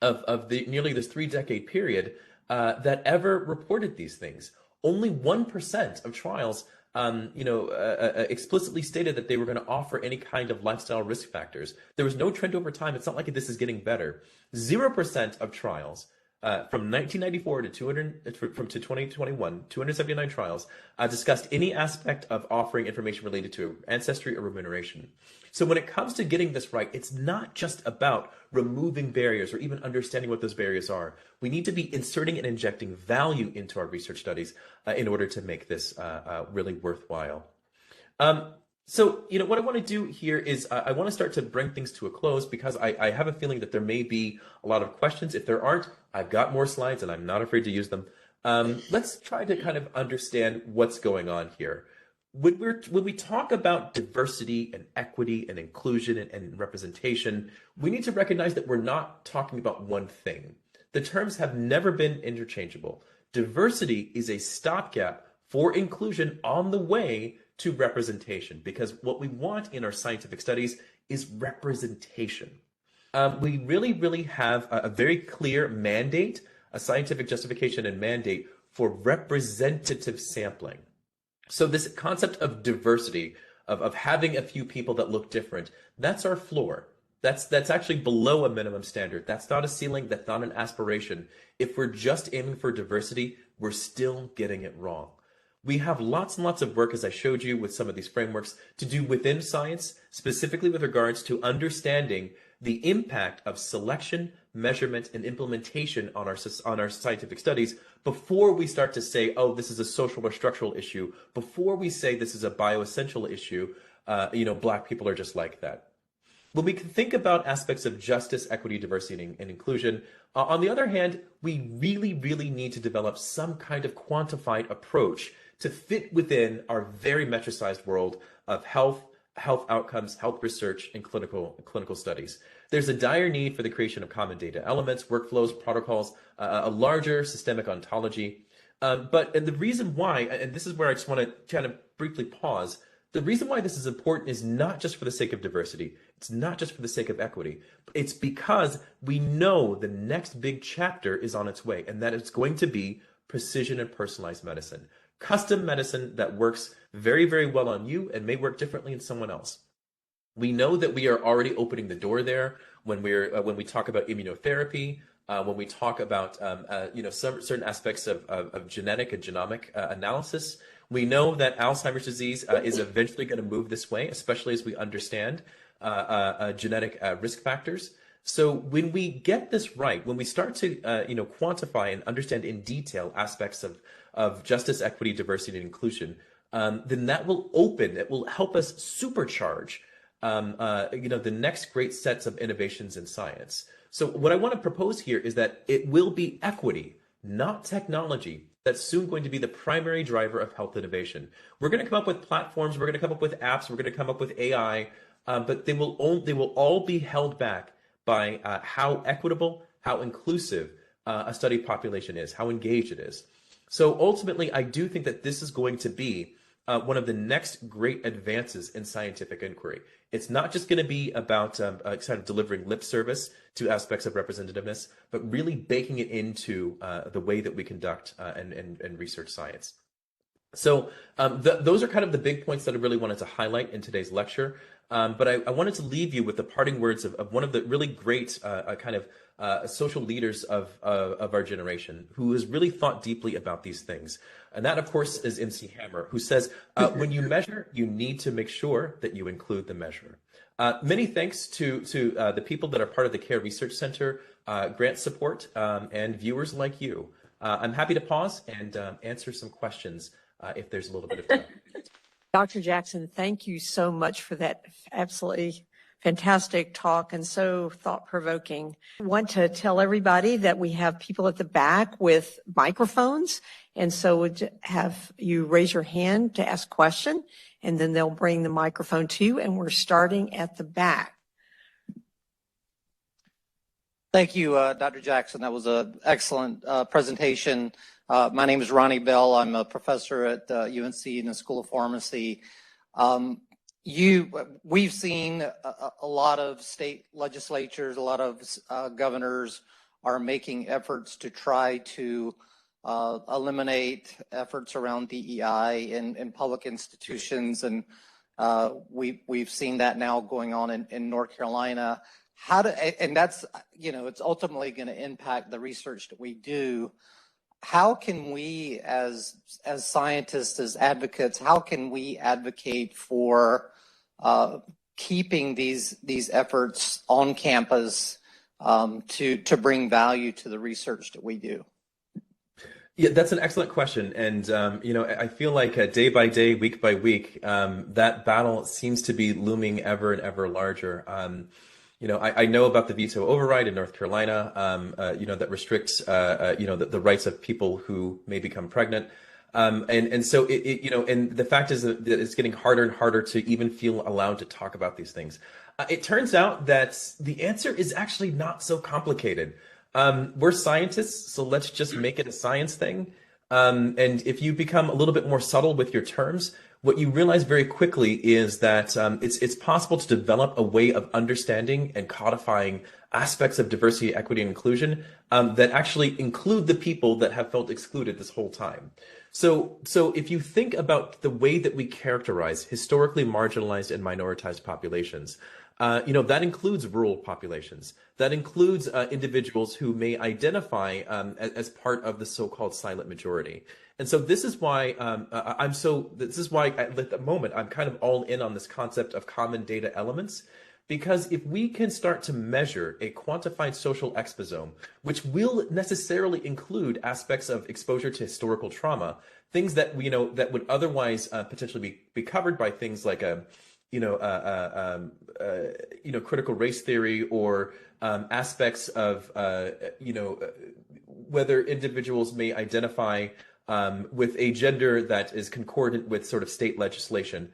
of nearly this 3-decade period that ever reported these things. Only 1% of trials explicitly stated that they were going to offer any kind of lifestyle risk factors. There was no trend over time. It's not like this is getting better. 0% of trials from 1994 to 2021, 279 trials discussed any aspect of offering information related to ancestry or remuneration. So when it comes to getting this right, it's not just about removing barriers or even understanding what those barriers are. We need to be inserting and injecting value into our research studies in order to make this really worthwhile. So, what I want to do here is I want to start to bring things to a close, because I have a feeling that there may be a lot of questions. If there aren't, I've got more slides and I'm not afraid to use them. Let's try to kind of understand what's going on here. When we talk about diversity and equity and inclusion and representation, we need to recognize that we're not talking about one thing. The terms have never been interchangeable. Diversity is a stopgap for inclusion on the way to representation, because what we want in our scientific studies is representation. We really, really have a very clear mandate, a scientific justification and mandate for representative sampling. So this concept of diversity, of having a few people that look different, that's our floor. That's actually below a minimum standard. That's not a ceiling. That's not an aspiration. If we're just aiming for diversity, we're still getting it wrong. We have lots and lots of work, as I showed you with some of these frameworks, to do within science, specifically with regards to understanding the impact of selection, measurement, and implementation on our scientific studies before we start to say, oh, this is a social or structural issue, before we say this is a bioessential issue, Black people are just like that. When we can think about aspects of justice, equity, diversity, and inclusion, on the other hand, we really, really need to develop some kind of quantified approach to fit within our very metricized world of health outcomes, health research, and clinical studies. There's a dire need for the creation of common data elements, workflows, protocols, a larger systemic ontology. But the reason why, and this is where I just want to kind of briefly pause, The reason why this is important is not just for the sake of diversity. It's not just for the sake of equity. It's because we know the next big chapter is on its way, and that it's going to be precision and personalized medicine. Custom medicine that works very, very well on you and may work differently in someone else. We know that we are already opening the door there when we talk about immunotherapy, when we talk about some certain aspects of genetic and genomic analysis. We know that Alzheimer's disease is eventually going to move this way, especially as we understand genetic risk factors. So when we get this right, when we start to quantify and understand in detail aspects of justice, equity, diversity, and inclusion, then that will it will help us supercharge the next great sets of innovations in science. So what I want to propose here is that it will be equity, not technology, that's soon going to be the primary driver of health innovation. We're going to come up with platforms, we're going to come up with apps, we're going to come up with AI, but they will all be held back by how equitable, how inclusive a study population is, how engaged it is. So ultimately, I do think that this is going to be one of the next great advances in scientific inquiry. It's not just going to be about kind of delivering lip service to aspects of representativeness, but really baking it into the way that we conduct and research science. So those are kind of the big points that I really wanted to highlight in today's lecture. But I wanted to leave you with the parting words of one of the really great social leaders of our generation, who has really thought deeply about these things. And that, of course, is MC Hammer, who says, when you measure, you need to make sure that you include the measure. Many thanks to the people that are part of the CARE Research Center, grant support, and viewers like you. I'm happy to pause and answer some questions if there's a little bit of time. Dr. Jackson, thank you so much for that absolutely fantastic talk and so thought-provoking. I want to tell everybody that we have people at the back with microphones, and so would have you raise your hand to ask a question, and then they'll bring the microphone to you, and we're starting at the back. Thank you, Dr. Jackson. That was an excellent presentation. My name is Ronnie Bell. I'm a professor at UNC in the School of Pharmacy. We've seen a lot of state legislatures, a lot of governors are making efforts to try to eliminate efforts around DEI in public institutions, and we've seen that now going on in North Carolina. And that's, it's ultimately going to impact the research that we do. How can we, as scientists, as advocates, how can we advocate for keeping these efforts on campus to bring value to the research that we do? Yeah, that's an excellent question. And, I feel like day by day, week by week, that battle seems to be looming ever and ever larger. I know about the veto override in North Carolina, that restricts, the rights of people who may become pregnant. And so and the fact is that it's getting harder and harder to even feel allowed to talk about these things. It turns out that the answer is actually not so complicated. We're scientists, so let's just make it a science thing. And if you become a little bit more subtle with your terms, what you realize very quickly is that it's possible to develop a way of understanding and codifying aspects of diversity, equity, and inclusion that actually include the people that have felt excluded this whole time. So if you think about the way that we characterize historically marginalized and minoritized populations, that includes rural populations. That includes individuals who may identify as part of the so-called silent majority. And so this is why at the moment I'm kind of all in on this concept of common data elements, because if we can start to measure a quantified social exposome, which will necessarily include aspects of exposure to historical trauma, things that that would otherwise potentially be covered by things like critical race theory or aspects of whether individuals may identify with a gender that is concordant with sort of state legislation.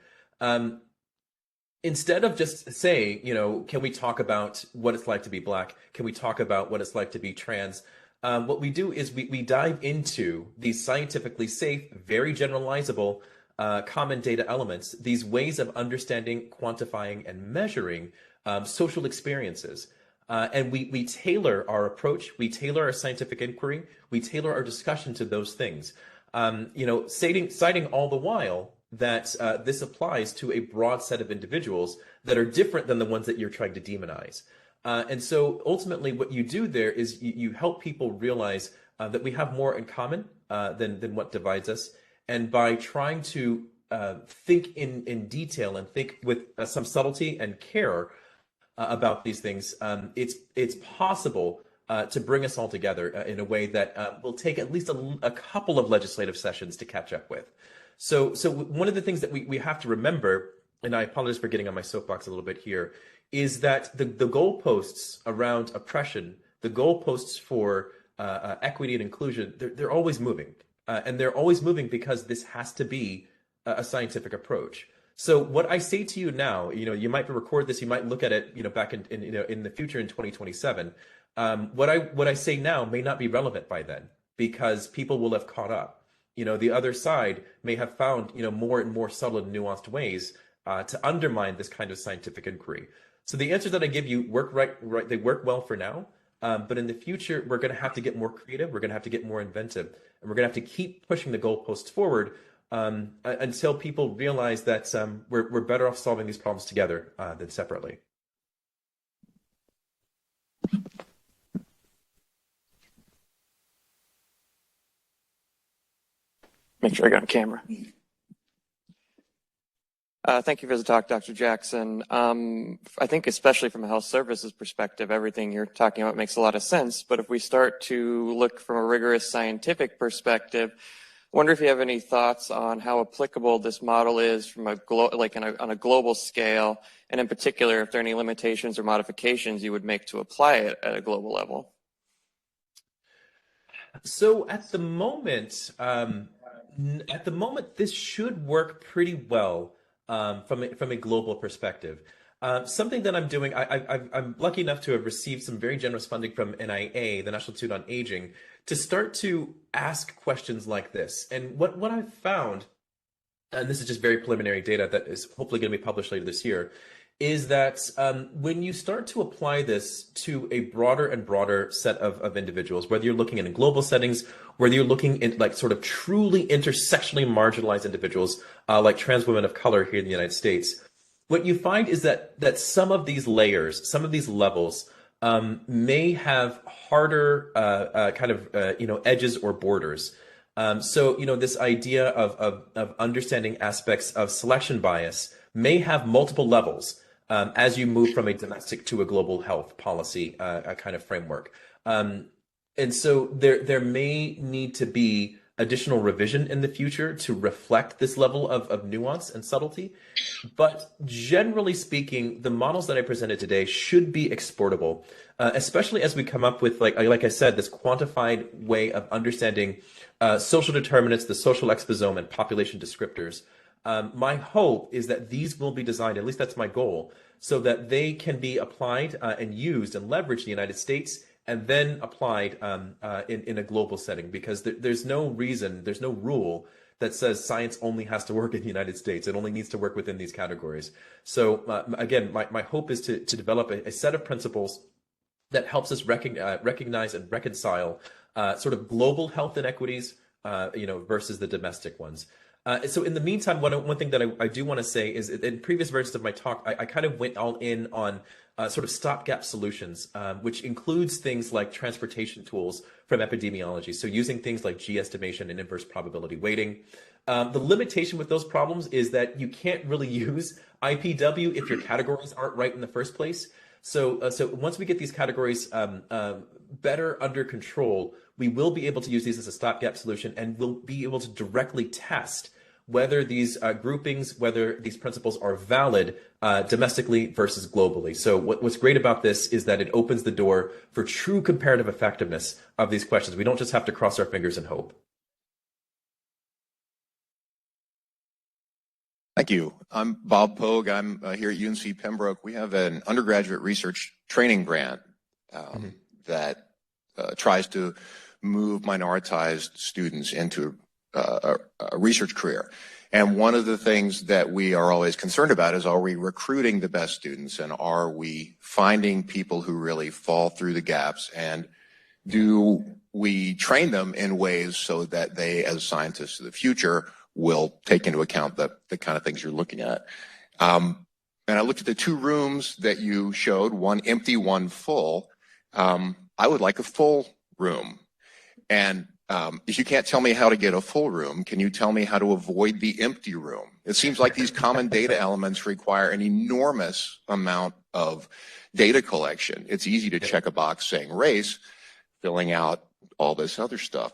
Instead of just saying, can we talk about what it's like to be Black? Can we talk about what it's like to be trans? What we do is we dive into these scientifically safe, very generalizable common data elements, these ways of understanding, quantifying, and measuring social experiences. And we tailor our approach, we tailor our scientific inquiry, we tailor our discussion to those things. Citing all the while that this applies to a broad set of individuals that are different than the ones that you're trying to demonize. And so ultimately what you do there is you help people realize that we have more in common than what divides us. And by trying to think in detail and think with some subtlety and care about these things, it's possible to bring us all together in a way that will take at least a couple of legislative sessions to catch up with. So one of the things that we have to remember, and I apologize for getting on my soapbox a little bit here, is that the goalposts around oppression, the goalposts for equity and inclusion, they're always moving. And they're always moving because this has to be a scientific approach. So what I say to you now, you might record this, you might look at it, back in the future in 2027. What I say now may not be relevant by then because people will have caught up. The other side may have found, more and more subtle and nuanced ways to undermine this kind of scientific inquiry. So the answers that I give you work right. They work well for now. But in the future, we're going to have to get more creative. We're going to have to get more inventive, and we're going to have to keep pushing the goalposts forward until people realize that we're better off solving these problems together than separately. Make sure I got on camera. Thank you for the talk, Dr. Jackson. I think especially from a health services perspective, everything you're talking about makes a lot of sense. But if we start to look from a rigorous scientific perspective, I wonder if you have any thoughts on how applicable this model is from a on a global scale, and in particular, if there are any limitations or modifications you would make to apply it at a global level. So at the moment, this should work pretty well. From a global perspective. Something that I'm doing, I'm lucky enough to have received some very generous funding from NIA, the National Institute on Aging, to start to ask questions like this. And what I've found, and this is just very preliminary data that is hopefully going to be published later this year, is that when you start to apply this to a broader and broader set of individuals, whether you're looking in global settings, whether you're looking in like sort of truly intersectionally marginalized individuals, like trans women of color here in the United States, what you find is that some of these layers, some of these levels may have harder edges or borders. So this idea of understanding aspects of selection bias may have multiple levels as you move from a domestic to a global health policy kind of framework. And so there may need to be additional revision in the future to reflect this level of nuance and subtlety. But generally speaking, the models that I presented today should be exportable, especially as we come up with, like I said, this quantified way of understanding social determinants, the social exposome, and population descriptors. My hope is that these will be designed, at least that's my goal, so that they can be applied and used and leveraged in the United States and then applied in a global setting, because there's no reason, there's no rule that says science only has to work in the United States. It only needs to work within these categories. So again, my hope is to develop a set of principles that helps us recognize and reconcile sort of global health inequities versus the domestic ones. So in the meantime, one thing that I do want to say is, in previous versions of my talk, I kind of went all in on sort of stopgap solutions, which includes things like transportation tools from epidemiology. So using things like G-estimation and inverse probability weighting. The limitation with those problems is that you can't really use IPW if your categories aren't right in the first place. So once we get these categories better under control, we will be able to use these as a stopgap solution, and we'll be able to directly test whether these groupings, whether these principles are valid domestically versus globally. So what's great about this is that it opens the door for true comparative effectiveness of these questions. We don't just have to cross our fingers and hope. Thank you. I'm Bob Pogue. I'm here at UNC Pembroke. We have an undergraduate research training grant that tries to move minoritized students into a research career. And one of the things that we are always concerned about is, are we recruiting the best students, and are we finding people who really fall through the gaps, and do we train them in ways so that they, as scientists of the future, will take into account the kind of things you're looking at. And I looked at the two rooms that you showed, one empty, one full. I would like a full room. And if you can't tell me how to get a full room, can you tell me how to avoid the empty room? It seems like these common data elements require an enormous amount of data collection. It's easy to check a box saying race. Filling out all this other stuff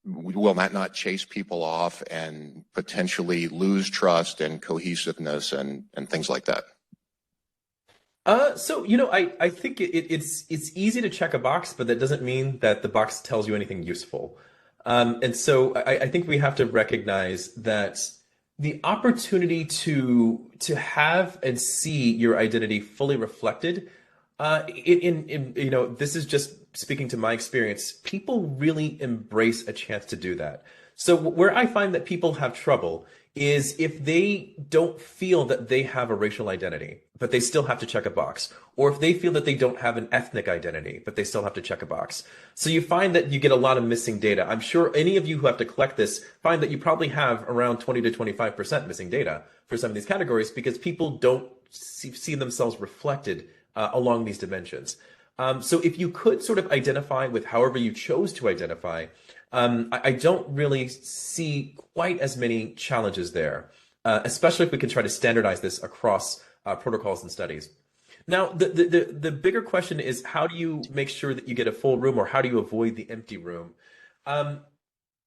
will that not chase people off and potentially lose trust and cohesiveness and things like that? So, I think it's easy to check a box, but that doesn't mean that the box tells you anything useful. And so I think we have to recognize that the opportunity to have and see your identity fully reflected, this is just speaking to my experience, people really embrace a chance to do that. So where I find that people have trouble is if they don't feel that they have a racial identity, but they still have to check a box, or if they feel that they don't have an ethnic identity, but they still have to check a box. So you find that you get a lot of missing data. I'm sure any of you who have to collect this find that you probably have around 20 to 25% missing data for some of these categories because people don't see themselves reflected along these dimensions. So if you could sort of identify with however you chose to identify, I don't really see quite as many challenges there, especially if we can try to standardize this across protocols and studies. Now, the bigger question is, how do you make sure that you get a full room, or how do you avoid the empty room?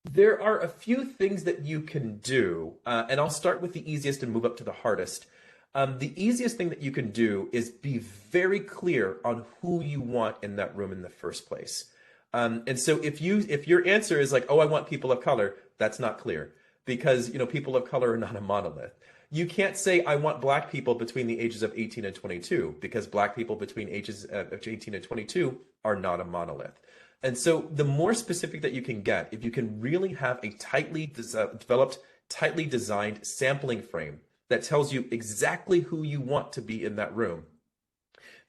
There are a few things that you can do, and I'll start with the easiest and move up to the hardest. The easiest thing that you can do is be very clear on who you want in that room in the first place. And so if your answer is like, oh, I want people of color, that's not clear, because people of color are not a monolith. You can't say I want black people between the ages of 18 and 22, because black people between ages of 18 and 22 are not a monolith. And so the more specific that you can get, if you can really have a tightly developed, tightly designed sampling frame that tells you exactly who you want to be in that room,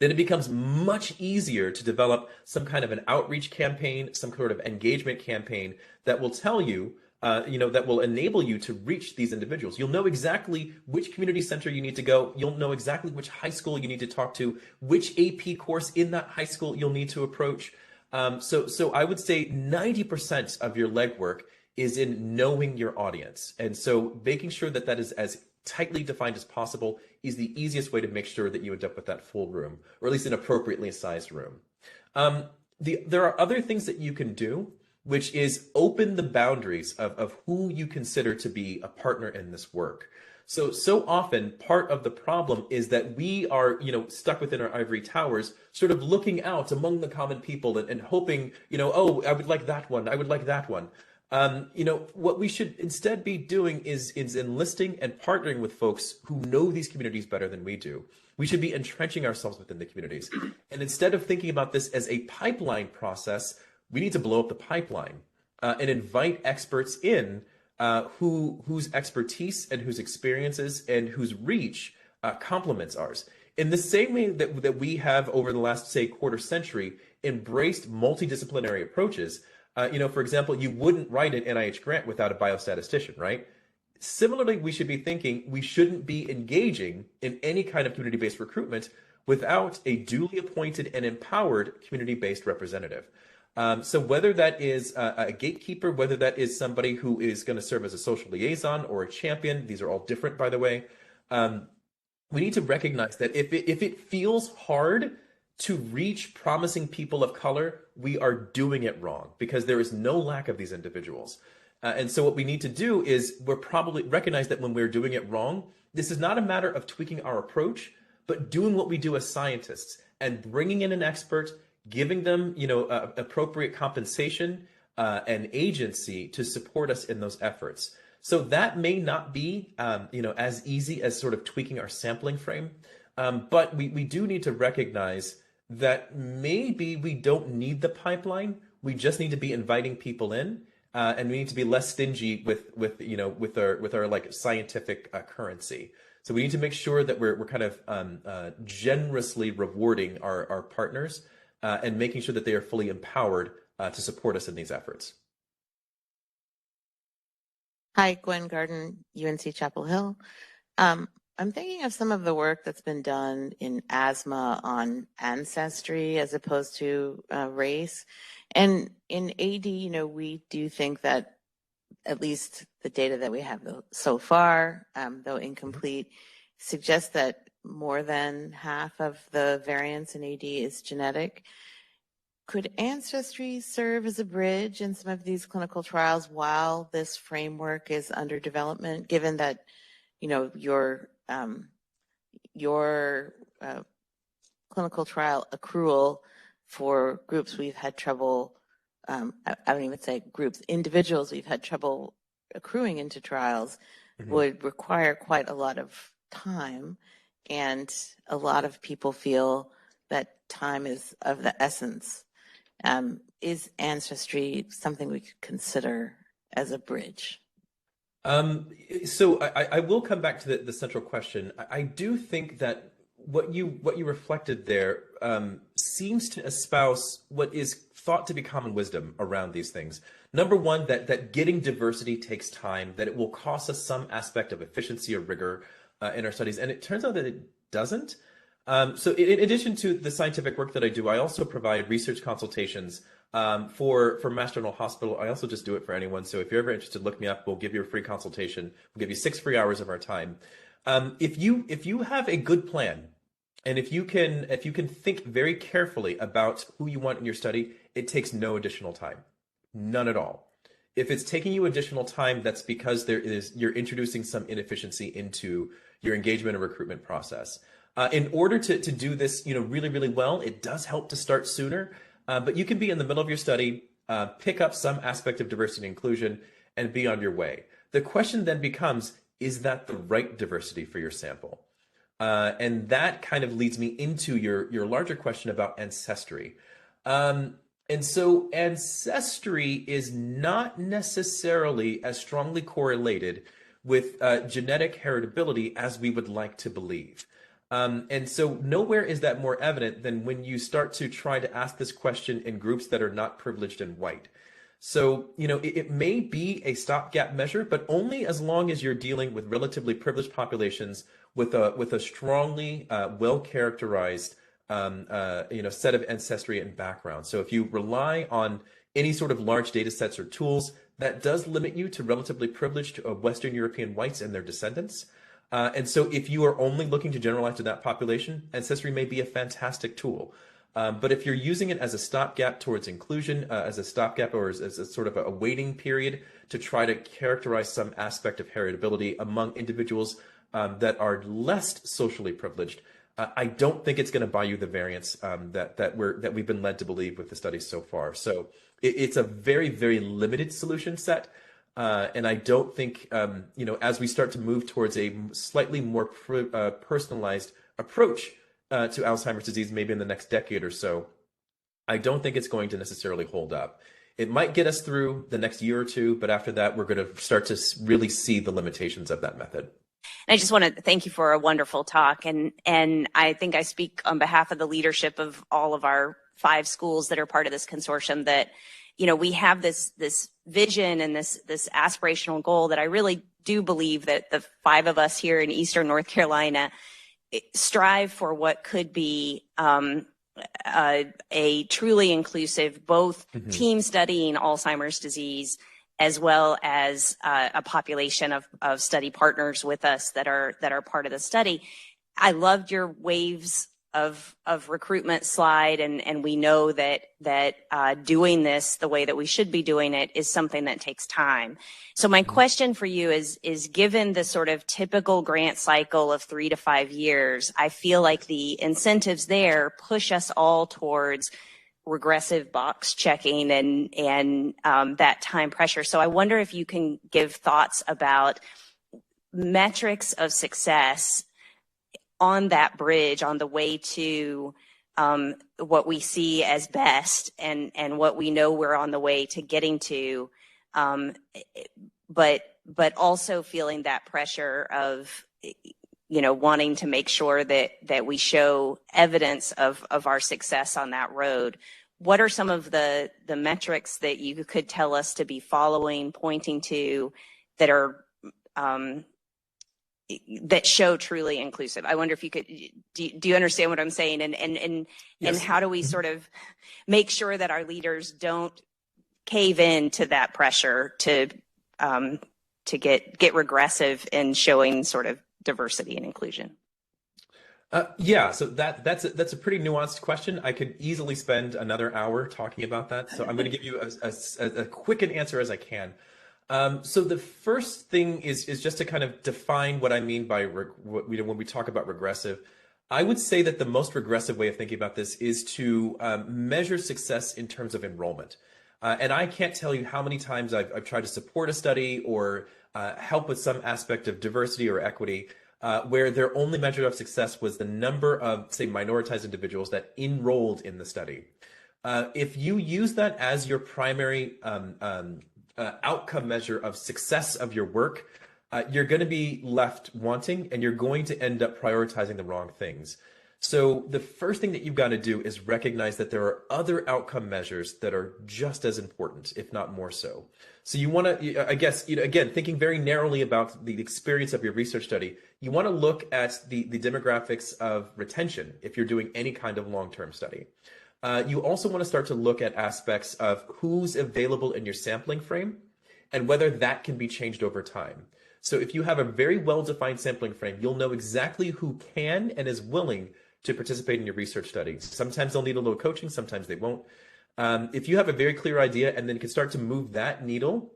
then it becomes much easier to develop some kind of an outreach campaign, some sort of engagement campaign that will tell you, that will enable you to reach these individuals. You'll know exactly which community center you need to go. You'll know exactly which high school you need to talk to, which AP course in that high school you'll need to approach. So I would say 90% of your legwork is in knowing your audience. And so making sure that that is as tightly defined as possible is the easiest way to make sure that you end up with that full room, or at least an appropriately sized room. There are other things that you can do, which is open the boundaries of who you consider to be a partner in this work. So often part of the problem is that we are, stuck within our ivory towers, sort of looking out among the common people and hoping, oh, I would like that one. I would like that one. What we should instead be doing is enlisting and partnering with folks who know these communities better than we do. We should be entrenching ourselves within the communities. And instead of thinking about this as a pipeline process, we need to blow up the pipeline and invite experts in whose expertise and whose experiences and whose reach complements ours. In the same way that we have over the last, say, quarter century embraced multidisciplinary approaches. For example, you wouldn't write an NIH grant without a biostatistician, right? Similarly, we should be thinking we shouldn't be engaging in any kind of community-based recruitment without a duly appointed and empowered community-based representative. So whether that is a gatekeeper, whether that is somebody who is going to serve as a social liaison or a champion, these are all different, by the way. We need to recognize that if it feels hard to reach promising people of color, we are doing it wrong, because there is no lack of these individuals. And so what we need to do is we're probably recognize that when we're doing it wrong, this is not a matter of tweaking our approach, but doing what we do as scientists and bringing in an expert, giving them, appropriate compensation and agency to support us in those efforts. So that may not be, as easy as sort of tweaking our sampling frame, but we do need to recognize that maybe we don't need the pipeline. We just need to be inviting people in and we need to be less stingy with our like scientific currency. So we need to make sure that we're kind of generously rewarding our partners and making sure that they are fully empowered to support us in these efforts. Hi, Gwen Garden, UNC Chapel Hill. I'm thinking of some of the work that's been done in asthma on ancestry as opposed to race. And in AD, we do think that at least the data that we have so far, though incomplete, suggests that more than half of the variance in AD is genetic. Could ancestry serve as a bridge in some of these clinical trials while this framework is under development, given that, your clinical trial accrual for groups we've had trouble, I don't even say groups, individuals we've had trouble accruing into trials would require quite a lot of time, and a lot of people feel that time is of the essence. Is ancestry something we could consider as a bridge? So I will come back to the central question. I do think that what you reflected there seems to espouse what is thought to be common wisdom around these things. Number one, that getting diversity takes time, that it will cost us some aspect of efficiency or rigor in our studies, and it turns out that it doesn't. So in addition to the scientific work that I do, I also provide research consultations for Mass General Hospital. I also just do it for anyone. So if you're ever interested, look me up. We'll give you a free consultation. We'll give you 6 free hours of our time. If you have a good plan, and if you can think very carefully about who you want in your study, it takes no additional time, none at all. If it's taking you additional time, that's because you're introducing some inefficiency into your engagement and recruitment process. In order to do this, really, really well, it does help to start sooner. But you can be in the middle of your study, pick up some aspect of diversity and inclusion, and be on your way. The question then becomes, is that the right diversity for your sample? And that kind of leads me into your larger question about ancestry. And so ancestry is not necessarily as strongly correlated with genetic heritability as we would like to believe. And so nowhere is that more evident than when you start to try to ask this question in groups that are not privileged and white. So, it may be a stopgap measure, but only as long as you're dealing with relatively privileged populations with a strongly well-characterized set of ancestry and background. So if you rely on any sort of large data sets or tools, that does limit you to relatively privileged Western European whites and their descendants. And so if you are only looking to generalize to that population, ancestry may be a fantastic tool. But if you're using it as a stopgap towards inclusion, as a stopgap or as a sort of a waiting period to try to characterize some aspect of heritability among individuals that are less socially privileged, I don't think it's going to buy you the variance that we've been led to believe with the studies so far. So it's a very, very limited solution set. And I don't think, as we start to move towards a slightly more personalized approach to Alzheimer's disease, maybe in the next decade or so, I don't think it's going to necessarily hold up. It might get us through the next year or two, but after that, we're going to start to really see the limitations of that method. I just want to thank you for a wonderful talk. And I think I speak on behalf of the leadership of all of our 5 schools that are part of this consortium that, we have this vision and this aspirational goal that I really do believe that the 5 of us here in Eastern North Carolina strive for what could be a truly inclusive, both team studying Alzheimer's disease as well as a population of study partners with us that are part of the study. I loved your waves of recruitment slide, and we know that doing this the way that we should be doing it is something that takes time. So my question for you is given the sort of typical grant cycle of 3 to 5 years, I feel like the incentives there push us all towards regressive box checking and that time pressure. So I wonder if you can give thoughts about metrics of success on that bridge, on the way to what we see as best and what we know we're on the way to getting to, but also feeling that pressure of, wanting to make sure that we show evidence of our success on that road. What are some of the metrics that you could tell us to be following, pointing to, that are that show truly inclusive? I wonder if you could, do you understand what I'm saying? And Yes. how do we sort of make sure that our leaders don't cave in to that pressure to get regressive in showing sort of diversity and inclusion? So that's a pretty nuanced question. I could easily spend another hour talking about that. So I'm going to give you a quick an answer as I can. So the first thing is just to kind of define what I mean by when we talk about regressive. I would say that the most regressive way of thinking about this is to measure success in terms of enrollment. And I can't tell you how many times I've tried to support a study or help with some aspect of diversity or equity, where their only measure of success was the number of, say, minoritized individuals that enrolled in the study. If you use that as your primary outcome measure of success of your work, you're going to be left wanting, and you're going to end up prioritizing the wrong things. So the first thing that you've got to do is recognize that there are other outcome measures that are just as important, if not more so. So you want to, I guess, again, thinking very narrowly about the experience of your research study, you want to look at the demographics of retention if you're doing any kind of long-term study. You also want to start to look at aspects of who's available in your sampling frame and whether that can be changed over time. So if you have a very well-defined sampling frame, you'll know exactly who can and is willing to participate in your research study. Sometimes they'll need a little coaching, sometimes they won't. If you have a very clear idea and then can start to move that needle,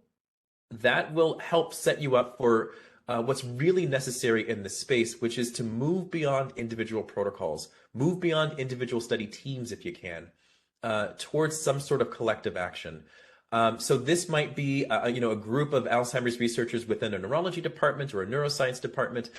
that will help set you up for what's really necessary in this space, which is to move beyond individual protocols, move beyond individual study teams if you can, towards some sort of collective action. So this might be, a group of Alzheimer's researchers within a neurology department or a neuroscience department.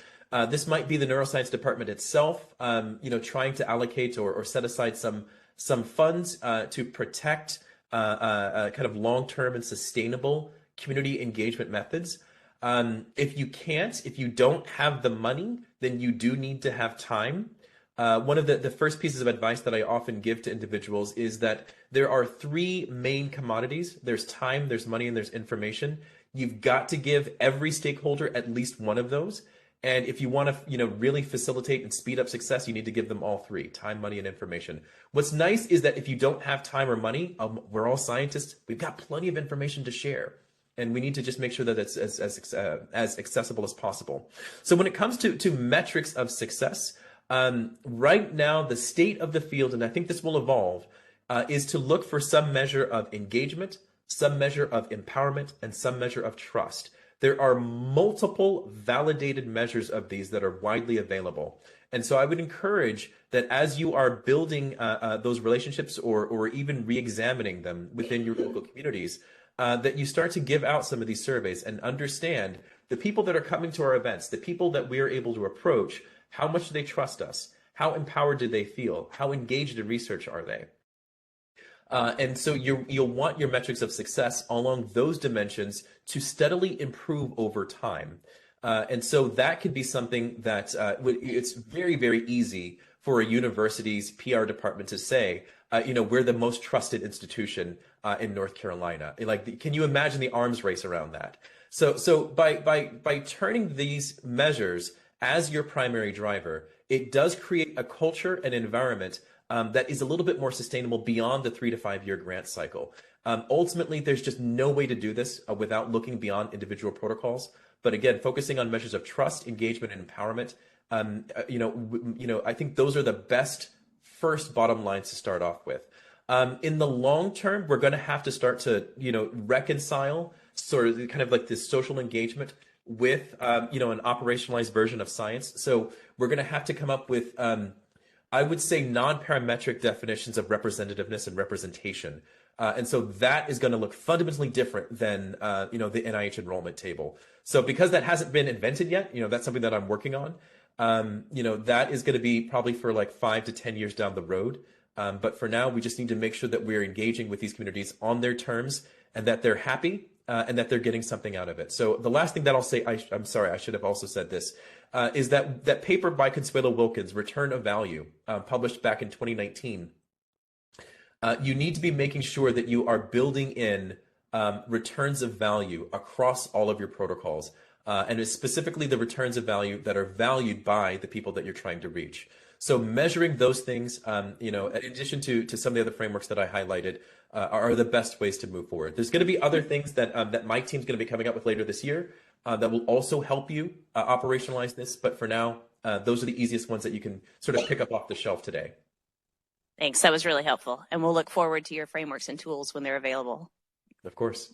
This might be the neuroscience department itself, trying to allocate or set aside some funds to protect kind of long-term and sustainable community engagement methods. If you don't have the money, then you do need to have time. One of the first pieces of advice that I often give to individuals is that there are three main commodities. There's time, there's money, and there's information. You've got to give every stakeholder at least one of those. And if you want to, really facilitate and speed up success, you need to give them all three: time, money, and information. What's nice is that if you don't have time or money, we're all scientists. We've got plenty of information to share. And we need to just make sure that it's as accessible as possible. So when it comes to metrics of success, right now, the state of the field, and I think this will evolve, is to look for some measure of engagement, some measure of empowerment, and some measure of trust. There are multiple validated measures of these that are widely available. And so I would encourage that as you are building those relationships or even re-examining them within your local communities, that you start to give out some of these surveys and understand the people that are coming to our events, the people that we are able to approach. How much do they trust us? How empowered do they feel? How engaged in research are they? And so you'll want your metrics of success along those dimensions to steadily improve over time. And so that could be something that it's very, very easy for a university's PR department to say, we're the most trusted institution in North Carolina. Can you imagine the arms race around that? So by turning these measures as your primary driver, it does create a culture and environment that is a little bit more sustainable beyond the 3 to 5 year grant cycle. Ultimately, there's just no way to do this without looking beyond individual protocols. But again, focusing on measures of trust, engagement, and empowerment, I think those are the best first bottom lines to start off with. In the long term, we're going to have to start to, reconcile sort of kind of like this social engagement with, an operationalized version of science. So we're going to have to come up with, I would say, non-parametric definitions of representativeness and representation. And so that is going to look fundamentally different than, the NIH enrollment table. So because that hasn't been invented yet, that's something that I'm working on. That is going to be probably for like 5 to 10 years down the road. But for now, we just need to make sure that we're engaging with these communities on their terms and that they're happy and that they're getting something out of it. So the last thing that I'll say, I'm sorry, I should have also said this, is that paper by Consuelo Wilkins, Return of Value, published back in 2019. You need to be making sure that you are building in returns of value across all of your protocols, and it's specifically the returns of value that are valued by the people that you're trying to reach. So measuring those things, in addition to some of the other frameworks that I highlighted, are the best ways to move forward. There's going to be other things that my team's going to be coming up with later this year that will also help you operationalize this. But for now, those are the easiest ones that you can sort of pick up off the shelf today. Thanks. That was really helpful. And we'll look forward to your frameworks and tools when they're available. Of course.